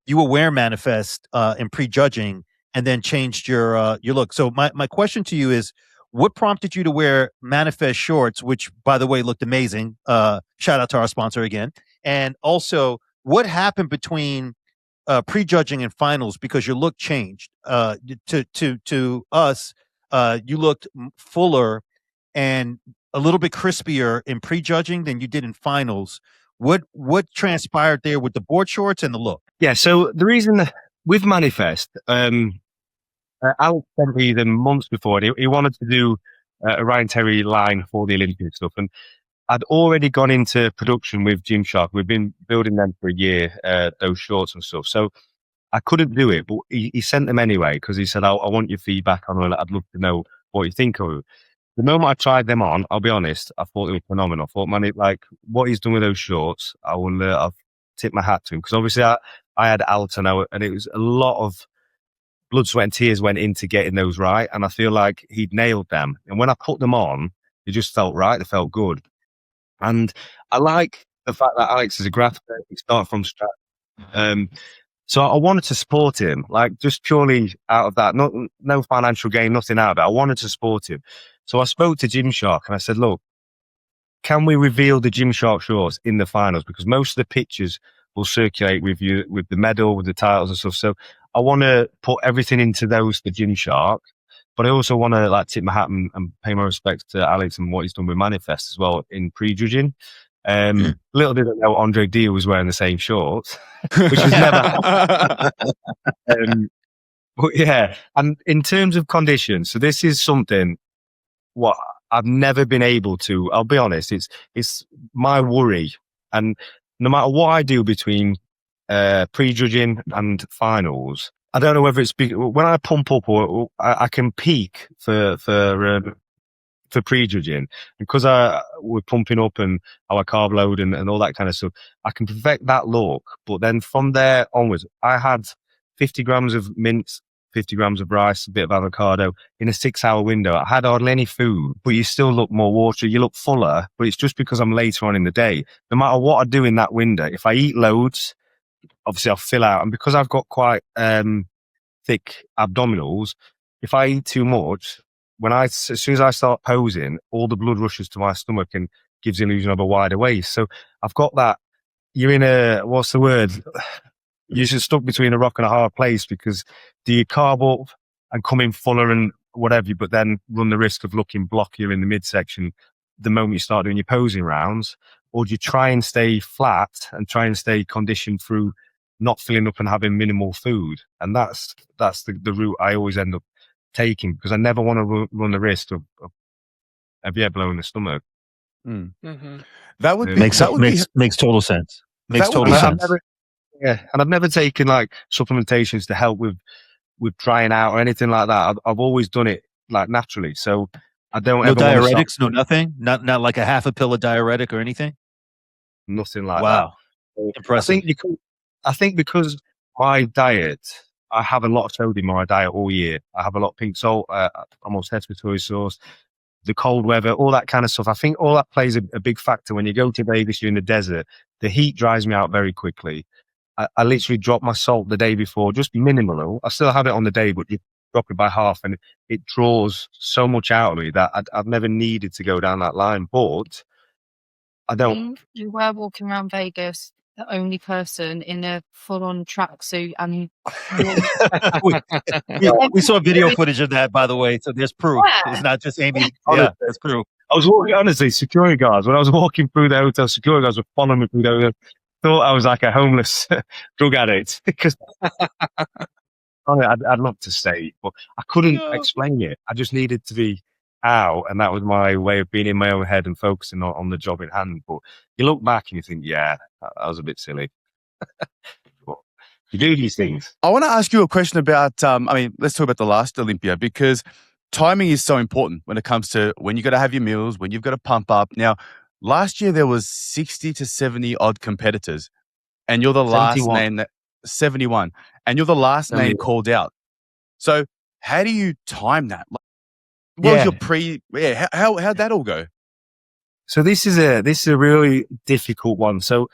S1: you were wearing Manifest in prejudging, and then changed your look. So my question to you is, what prompted you to wear Manifest shorts, which, by the way, looked amazing? Shout out to our sponsor again. And also, what happened between prejudging and finals, because your look changed? To us, you looked fuller and a little bit crispier in prejudging than you did in finals. What transpired there with the board shorts and the look?
S4: Yeah, so the reason with Manifest, Alex sent me them months before. He wanted to do a Ryan Terry line for the Olympic stuff, and I'd already gone into production with Gymshark. We've been building them for a year, those shorts and stuff. So I couldn't do it, but he sent them anyway, because he said, I want your feedback on it. I'd love to know what you think of it. The moment I tried them on, I'll be honest, I thought they were phenomenal. I thought, man, like what he's done with those shorts, I've tipped my hat to him, because obviously I had Alton, and it was a lot of blood, sweat and tears went into getting those right. And I feel like he'd nailed them. And when I put them on, it just felt right. They felt good. And I like the fact that Alex is a grafter. He started from scratch. So I wanted to support him, like just purely out of that, no financial gain, nothing out of it. I wanted to support him. So I spoke to Gymshark and I said, look, can we reveal the Gymshark shorts in the finals? Because most of the pictures will circulate with you, with the medal, with the titles and stuff. So I want to put everything into those for Gymshark, but I also want to like tip my hat and pay my respects to Alex and what he's done with Manifest as well in prejudging. Little did I know Andre Deal was wearing the same shorts, which was never. But yeah, and in terms of conditions, so this is something what I've never been able to. I'll be honest, it's my worry, and no matter what I do between prejudging and finals, I don't know whether it's when I pump up or I can peak for prejudging, because we're pumping up and our carb load and all that kind of stuff. I can perfect that look, but then from there onwards, I had 50 grams of mince, 50 grams of rice, a bit of avocado in a 6-hour window. I had hardly any food, but you still look more watery, you look fuller, but it's just because I'm later on in the day. No matter what I do in that window, if I eat loads, obviously I'll fill out. And because I've got quite thick abdominals, if I eat too much, as soon as I start posing, all the blood rushes to my stomach and gives the illusion of a wider waist. So I've got that, you're in what's the word? You're just stuck between a rock and a hard place, because do you carb up and come in fuller and whatever, but then run the risk of looking blockier in the midsection the moment you start doing your posing rounds? Or do you try and stay flat and try and stay conditioned through not filling up and having minimal food. And that's the route I always end up taking, because I never want to run the risk of blowing the stomach.
S3: That would be
S1: makes total sense. Makes
S3: That would
S1: total
S3: be-
S1: sense.
S4: And I've never taken like supplementations to help with drying out or anything like that. I've always done it like naturally. So I don't
S1: No
S4: ever want to stop.
S1: diuretics, no nothing. Not like a half a pill of diuretic or anything.
S4: Nothing like
S1: Wow,
S4: that.
S1: impressive.
S4: I think because my diet, I have a lot of sodium in my diet all year. I have a lot of pink salt, almost respiratory sauce, the cold weather, all that kind of stuff. I think all that plays a big factor. When you go to Vegas, you're in the desert, the heat dries me out very quickly. I literally drop my salt the day before, just minimal. I still have it on the day, but you drop it by half, and it draws so much out of me that I've never needed to go down that line. But I don't.
S5: You were walking around Vegas, the only person in a full-on tracksuit, and
S1: we saw video footage of that, by the way, so there's proof.
S5: Yeah.
S1: It's not just Amy. Yeah, that's proof.
S4: I was walking, honestly, security guards, when I was walking through the hotel, security guards were following me through the hotel. Thought I was like a homeless drug addict, because I'd love to stay, but I couldn't explain it. I just needed to be out, and that was my way of being in my own head and focusing on the job at hand. But you look back and you think, yeah, that was a bit silly. But you do these things.
S3: I want to ask you a question about, let's talk about the last Olympia, because timing is so important when it comes to when you got to have your meals, when you've got to pump up. Now, last year there was 60 to 70 odd competitors, and you're the last
S4: 71.
S3: name that 71, and you're the last name called out. So how do you time that? What was your how'd that all go?
S4: So this is a really difficult one. So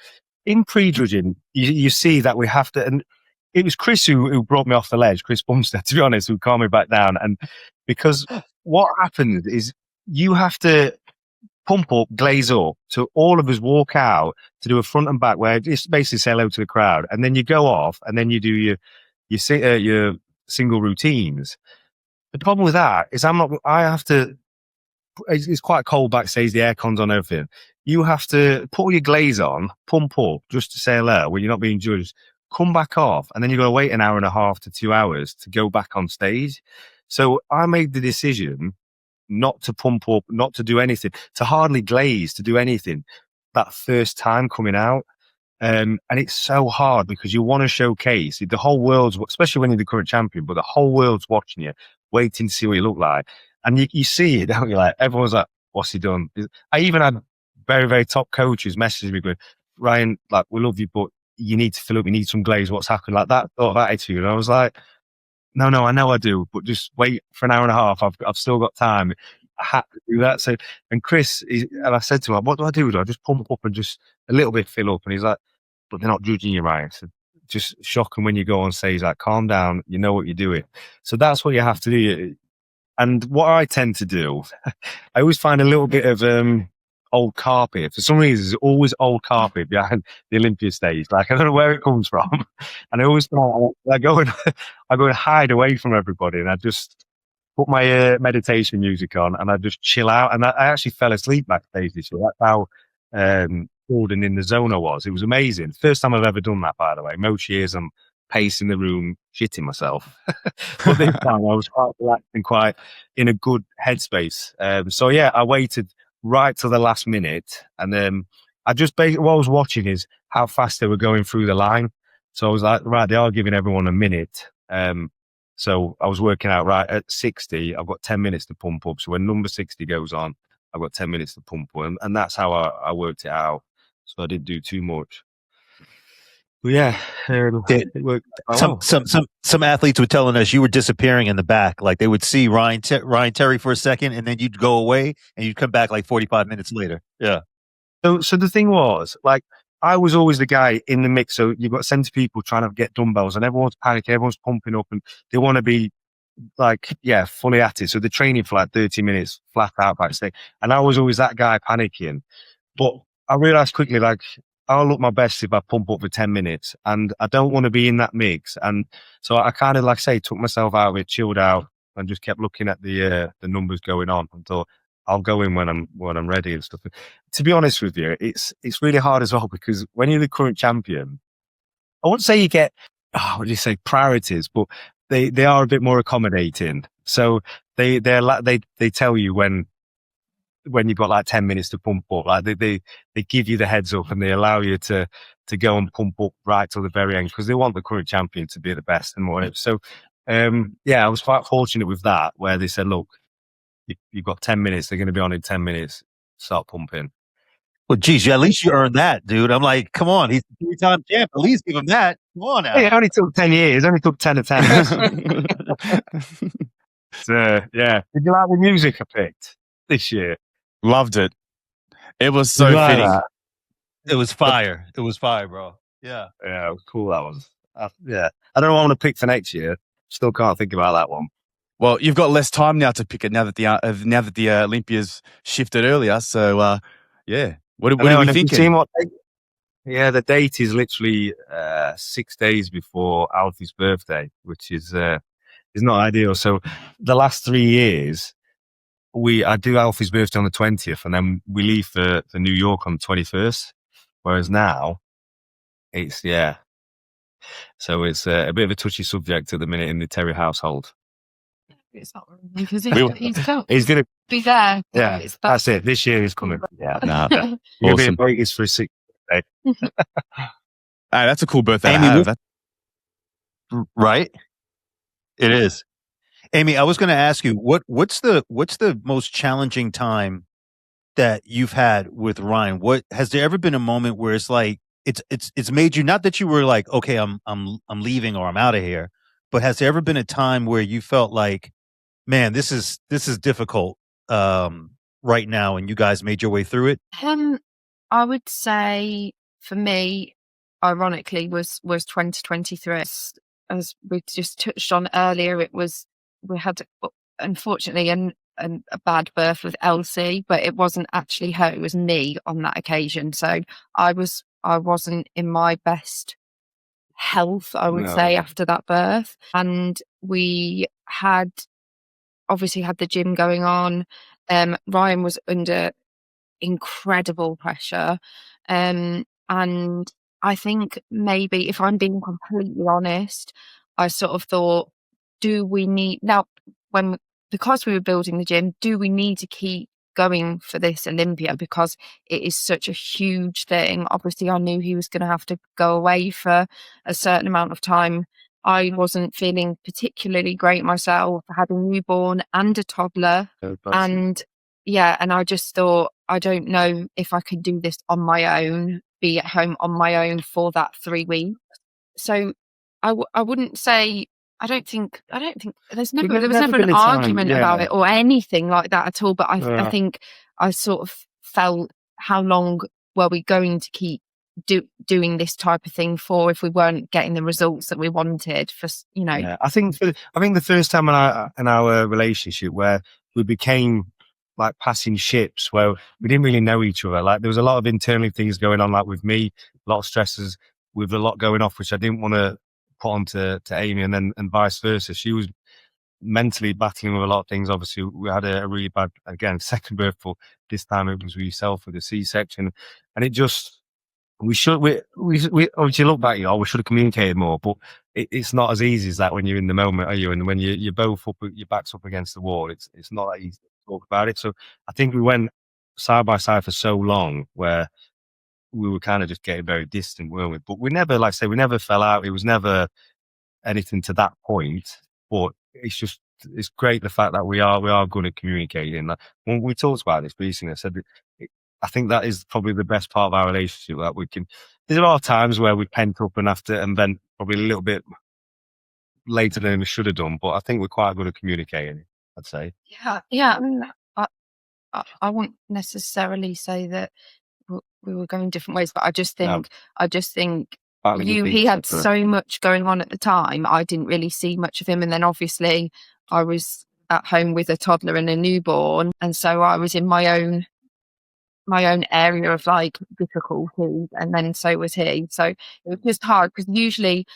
S4: in pre-judging, you see that we have to, and it was Chris who brought me off the ledge, Chris Bumstead, to be honest, who calmed me back down. And because what happened is you have to pump up, glaze up. So all of us walk out to do a front and back where just basically say hello to the crowd. And then you go off and then you do your single routines. The problem with that is it's quite cold backstage, the aircon's on, everything. You have to put all your glaze on, pump up just to say hello when you're not being judged, come back off, and then you've got to wait an hour and a half to 2 hours to go back on stage. So I made the decision not to pump up, not to do anything, to hardly glaze, to do anything that first time coming out. And it's so hard because you want to showcase the whole world's, especially when you're the current champion, but the whole world's watching you, waiting to see what you look like. And you see it, don't you? Like, everyone's like, what's he done? I even had very, very top coaches message me going, Ryan, like, we love you, but you need to fill up, you need some glaze, what's happened? Like that sort of attitude. And I was like, no, I know I do, but just wait for an hour and a half. I've still got time. I had to do that. So, and Chris, and I said to him, what do I do? Do I just pump up and just a little bit fill up? And he's like, but they're not judging you, Ryan. So just shocking when you go on stage, like, calm down, you know what you're doing. So that's what you have to do. And what I tend to do, I always find a little bit of old carpet. For some reason, there's always old carpet behind the Olympia stage. Like, I don't know where it comes from. And I always I go and hide away from everybody, and I just put my meditation music on, and I just chill out. And I actually fell asleep backstage this year. That's how golden in the zone I was. It was amazing. First time I've ever done that, by the way. Most years I'm pacing the room, shitting myself. But this time I was quite relaxed and quite in a good headspace. So yeah, I waited right till the last minute, and then I just basically, what I was watching is how fast they were going through the line. So I was like, right, they are giving everyone a minute. So I was working out, right, at 60, I've got 10 minutes to pump up. So when number 60 goes on, I've got 10 minutes to pump up. And that's how I worked it out. So I didn't do too much. But yeah, it worked.
S1: Some athletes were telling us you were disappearing in the back. Like, they would see Ryan Terry for a second, and then you'd go away, and you'd come back like 45 minutes later. Yeah.
S4: So the thing was, like, I was always the guy in the mix. So you've got 70 people trying to get dumbbells, and everyone's panicking, everyone's pumping up, and they want to be like, fully at it. So they're training for like 30 minutes flat out backstage. And I was always that guy panicking. But I realized quickly, like, I'll look my best if I pump up for 10 minutes, and I don't want to be in that mix. And so I kind of, like I say, took myself out of it, chilled out, and just kept looking at the numbers going on, and thought, I'll go in when I'm ready and stuff. To be honest with you, it's really hard as well, because when you're the current champion, I wouldn't say you get, what do you say, priorities, but they are a bit more accommodating. So they tell you when you've got like 10 minutes to pump up, like they give you the heads up and they allow you to go and pump up right till the very end because they want the current champion to be the best and whatever. So, I was quite fortunate with that where they said, look, you've got 10 minutes. They're going to be on in 10 minutes. Start pumping.
S1: Well, geez, at least you earned that, dude. I'm like, come on, he's a 3-time champ. At least give him that. Come on now.
S4: It only took 10 years. It only took 10 attempts. So, yeah. Did you like the music I picked this year?
S3: Loved it. It was so fitting.
S1: It was fire. It was fire, bro. Yeah.
S4: Yeah, it was cool, that was. Yeah. I don't know what I'm going to pick for next year. Still can't think about that one.
S3: Well, you've got less time now to pick it now that the Olympia's shifted earlier. So, yeah. What are we thinking?
S4: Yeah, the date is literally 6 days before Alfie's birthday, which is not ideal. So the last 3 years, I do Alfie's birthday on the 20th, and then we leave for New York on the 21st. Whereas now, it's So it's a bit of a touchy subject at the minute in the Terry household.
S5: It's not because he's
S4: going to
S5: be there.
S4: Yeah, that's it. This year he's coming. Yeah,
S3: Awesome.
S4: Be in Vegas for his 6th birthday.
S3: Hey, that's a cool birthday
S1: Amy,
S3: to have.
S1: Right? It is. Amy, I was going to ask you, what's the most challenging time that you've had with Ryan? What has there ever been a moment where it's like it's made you, not that you were like, okay, I'm leaving or I'm out of here, but has there ever been a time where you felt like, man, this is difficult right now, and you guys made your way through it?
S5: I would say for me, ironically, was 2023. As we just touched on earlier, we had unfortunately a bad birth with Elsie, but it wasn't actually her; it was me on that occasion. So I wasn't in my best health, I would say, after that birth, and we had obviously had the gym going on. Ryan was under incredible pressure, and I think maybe, if I'm being completely honest, I sort of thought, do we need now, because we were building the gym, do we need to keep going for this Olympia because it is such a huge thing? Obviously I knew he was going to have to go away for a certain amount of time. I wasn't feeling particularly great myself. I had a newborn and a toddler, and I just thought, I don't know if I could do this on my own, be at home on my own for that 3 weeks. So I wouldn't say, I don't think there was never an argument about it or anything like that at all. But I think I sort of felt, how long were we going to keep doing this type of thing for if we weren't getting the results that we wanted? I think the first time in our relationship where we became like passing ships, where we didn't really know each other. Like there was a lot of internal things going on, like with me, a lot of stresses with a lot going off, which I didn't want to put on to Amy, and vice versa. She was mentally battling with a lot of things. Obviously, we had a really bad, again, second birth, but this time it was with yourself with the C-section, and it just, we obviously look back, we should have communicated more, but it's not as easy as that when you're in the moment, are you? And when you're both up, your back's up against the wall, it's not that easy to talk about it. So I think we went side by side for so long where we were kind of just getting very distant, weren't we? But we never, like I say, we never fell out. It was never anything to that point. But it's great the fact that we are good at communicating. Like, when we talked about this recently, I said, I think that is probably the best part of our relationship, that we can. There are times where we pent up and then probably a little bit later than we should have done, but I think we're quite good at communicating, I'd say. Yeah. I mean, I wouldn't necessarily say that we were going different ways, but I just think he had so much going on at the time. I didn't really see much of him, and then obviously I was at home with a toddler and a newborn, and so I was in my own area of like difficulty, and then so was he. So it was just hard because usually,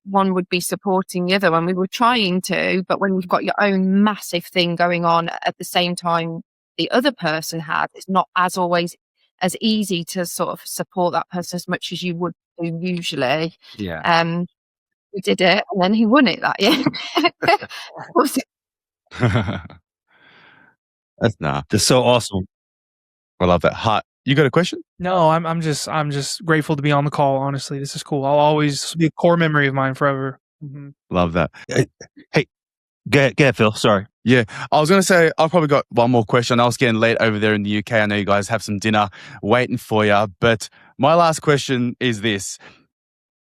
S5: one would be supporting the other, and we were trying to, but when you've got your own massive thing going on at the same time the other person had, it's not as always as easy to sort of support that person as much as you would to usually.
S4: Yeah.
S5: We did it, and then he won it that year. Was it-
S1: That's
S3: Nah,
S1: just so awesome.
S3: I love that. Hart, you got a question?
S2: No, I'm just grateful to be on the call. Honestly, this is cool. I'll always be a core memory of mine forever.
S3: Love that.
S1: Hey, get Phil. Sorry.
S3: Yeah, I was going to say, I've probably got one more question. I was getting late over there in the UK. I know you guys have some dinner waiting for you. But my last question is this.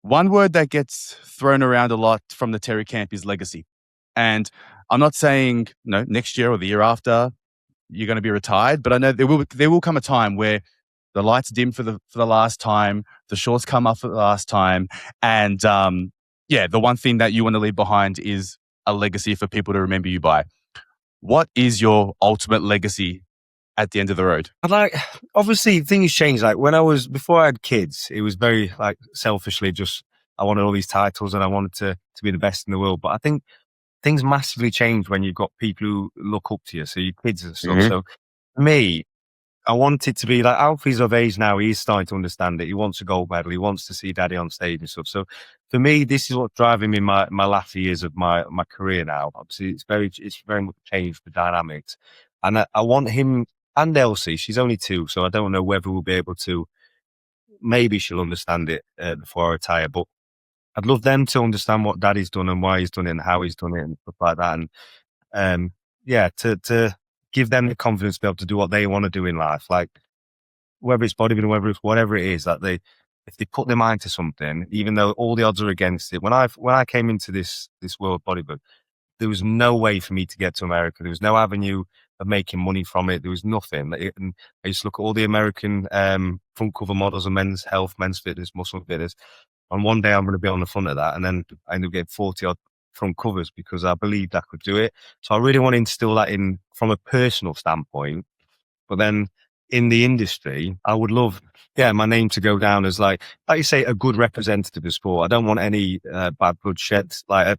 S3: One word that gets thrown around a lot from the Terry camp is legacy. And I'm not saying, next year or the year after you're going to be retired, but I know there will come a time where the lights dim for the last time, the shorts come up for the last time, and the one thing that you want to leave behind is a legacy for people to remember you by. What is your ultimate legacy at the end of the road?
S4: Obviously things changed. Like before I had kids, it was very selfishly just, I wanted all these titles and I wanted to be the best in the world. But I think things massively change when you've got people who look up to you. So your kids and stuff.
S1: Mhm.
S4: So for me, I want it to be like Alfie's of age now. He's starting to understand it. He wants a gold medal. He wants to see daddy on stage and stuff. So for me, this is what's driving me my latter years of my career now. Obviously, it's very much changed the dynamics. And I want him and Elsie. She's only 2, so I don't know whether we'll be able to. Maybe she'll understand it before I retire. But I'd love them to understand what daddy's done and why he's done it and how he's done it and stuff like that. And to give them the confidence to be able to do what they want to do in life, like whether it's bodybuilding, whatever it is, that if they put their mind to something, even though all the odds are against it. When I came into this world bodybuilding, there was no way for me to get to America. There was no avenue of making money from it. There was nothing. And I used to look at all the American front cover models of men's health, men's fitness, muscle fitness. And one day I'm going to be on the front of that. And then I ended up getting 40 odd front covers because I believed I could do it. So I really want to instill that in from a personal standpoint. But then in the industry, I would love, my name to go down as like you say, a good representative of sport. I don't want any bad blood shed, bad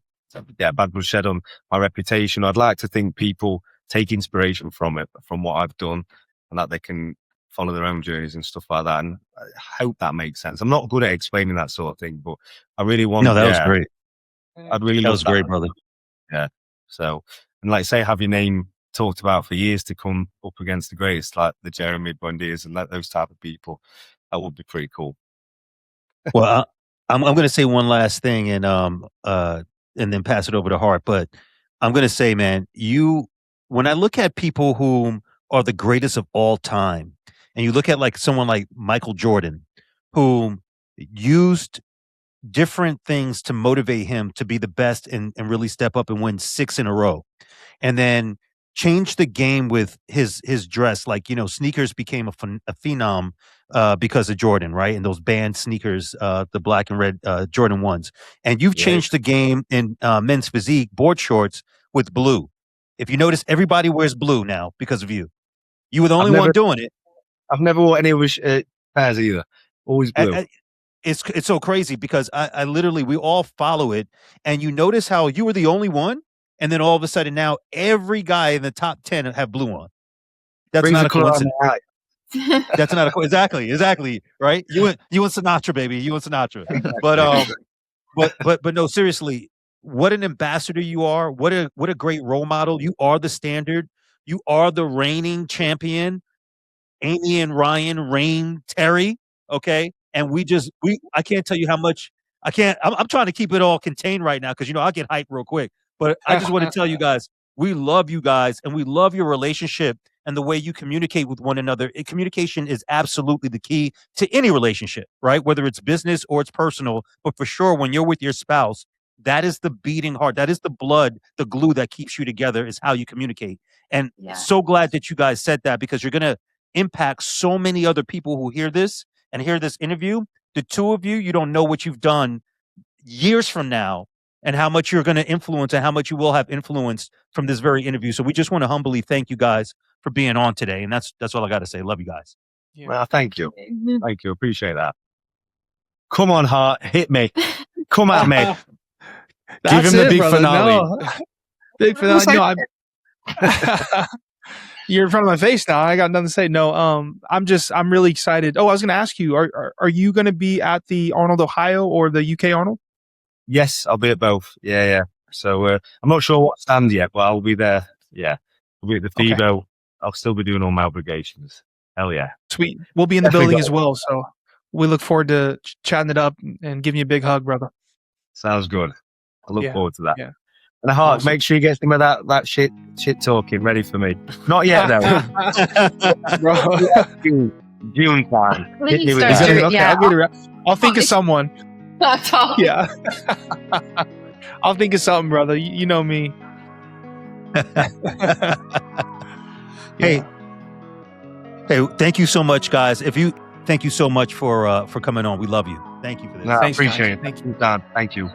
S4: blood shed on my reputation. I'd like to think people take inspiration from it, from what I've done, and that they can follow their own journeys and stuff like that. And I hope that makes sense. I'm not good at explaining that sort of thing, but I really want.
S1: No, that was great.
S4: I'd really
S1: That
S4: love
S1: was great, brother.
S4: Yeah. So, and like say, have your name talked about for years to come up against the greatest, like the Jeremy Bundy's and those type of people. That would be pretty cool.
S1: Well, I'm going to say one last thing and then pass it over to Hart. But I'm going to say, man, when I look at people who are the greatest of all time, and you look at like someone like Michael Jordan, who used different things to motivate him to be the best and really step up and win 6 in a row, and then changed the game with his dress. Like, sneakers became a phenom because of Jordan, right? And those banned sneakers, the black and red Jordan 1s. And you've changed the game in men's physique board shorts with blue. If you notice, everybody wears blue now because of you. You were the only one doing it.
S4: I've never worn any of his pairs either. Always blue.
S1: It's so crazy because I literally, we all follow it. And you notice how you were the only one. And then all of a sudden now every guy in the top 10 have blue on. That's not a coincidence. That's not exactly. Right. You and Sinatra, baby. You and Sinatra. But no, seriously, what an ambassador you are. What a great role model. You are the standard. You are the reigning champion. Amy and Ryan reign Terry. Okay. And I can't tell you how much I'm trying to keep it all contained right now because I get hyped real quick. But I just want to tell you guys, we love you guys and we love your relationship and the way you communicate with one another. Communication is absolutely the key to any relationship, right? Whether it's business or it's personal, but for sure, when you're with your spouse, that is the beating heart. That is the blood, the glue that keeps you together is how you communicate. And so glad that you guys said that because you're going to impact so many other people who hear this and hear this interview. The two of you, you don't know what you've done years from now and how much you're going to influence and how much you will have influenced from this very interview. So we just want to humbly thank you guys for being on today. And that's all I got to say. Love you guys.
S2: Yeah.
S4: Well, thank you. Thank you. Appreciate that. Come on, Hart. Hit me. Come at me.
S3: Give him the big finale.
S2: No. Big finale. No, You're in front of my face now. I got nothing to say. No, I'm really excited. Oh, I was going to ask you, are you going to be at the Arnold, Ohio or the UK Arnold?
S4: Yes, I'll be at both. Yeah. So I'm not sure what stand yet, but I'll be there. Yeah, I'll be at the FIBO. Okay. I'll still be doing all my obligations. Hell yeah.
S2: Sweet. We'll be in the building as well. So we look forward to chatting it up and giving you a big hug, brother.
S4: Sounds good. I look forward to that.
S2: Yeah.
S4: And Hart, make sure you get some of that shit talking ready for me. Not yet, though.
S2: Bro.
S4: June time.
S5: Please don't do it,
S2: okay, I'll think of someone.
S5: That's all.
S2: Yeah. I'll think of something, brother. You know me.
S1: Hey, thank you so much, guys. Thank you so much for coming on. We love you. Thank you for this.
S4: No, I appreciate it. Thank you, Don. Thank you.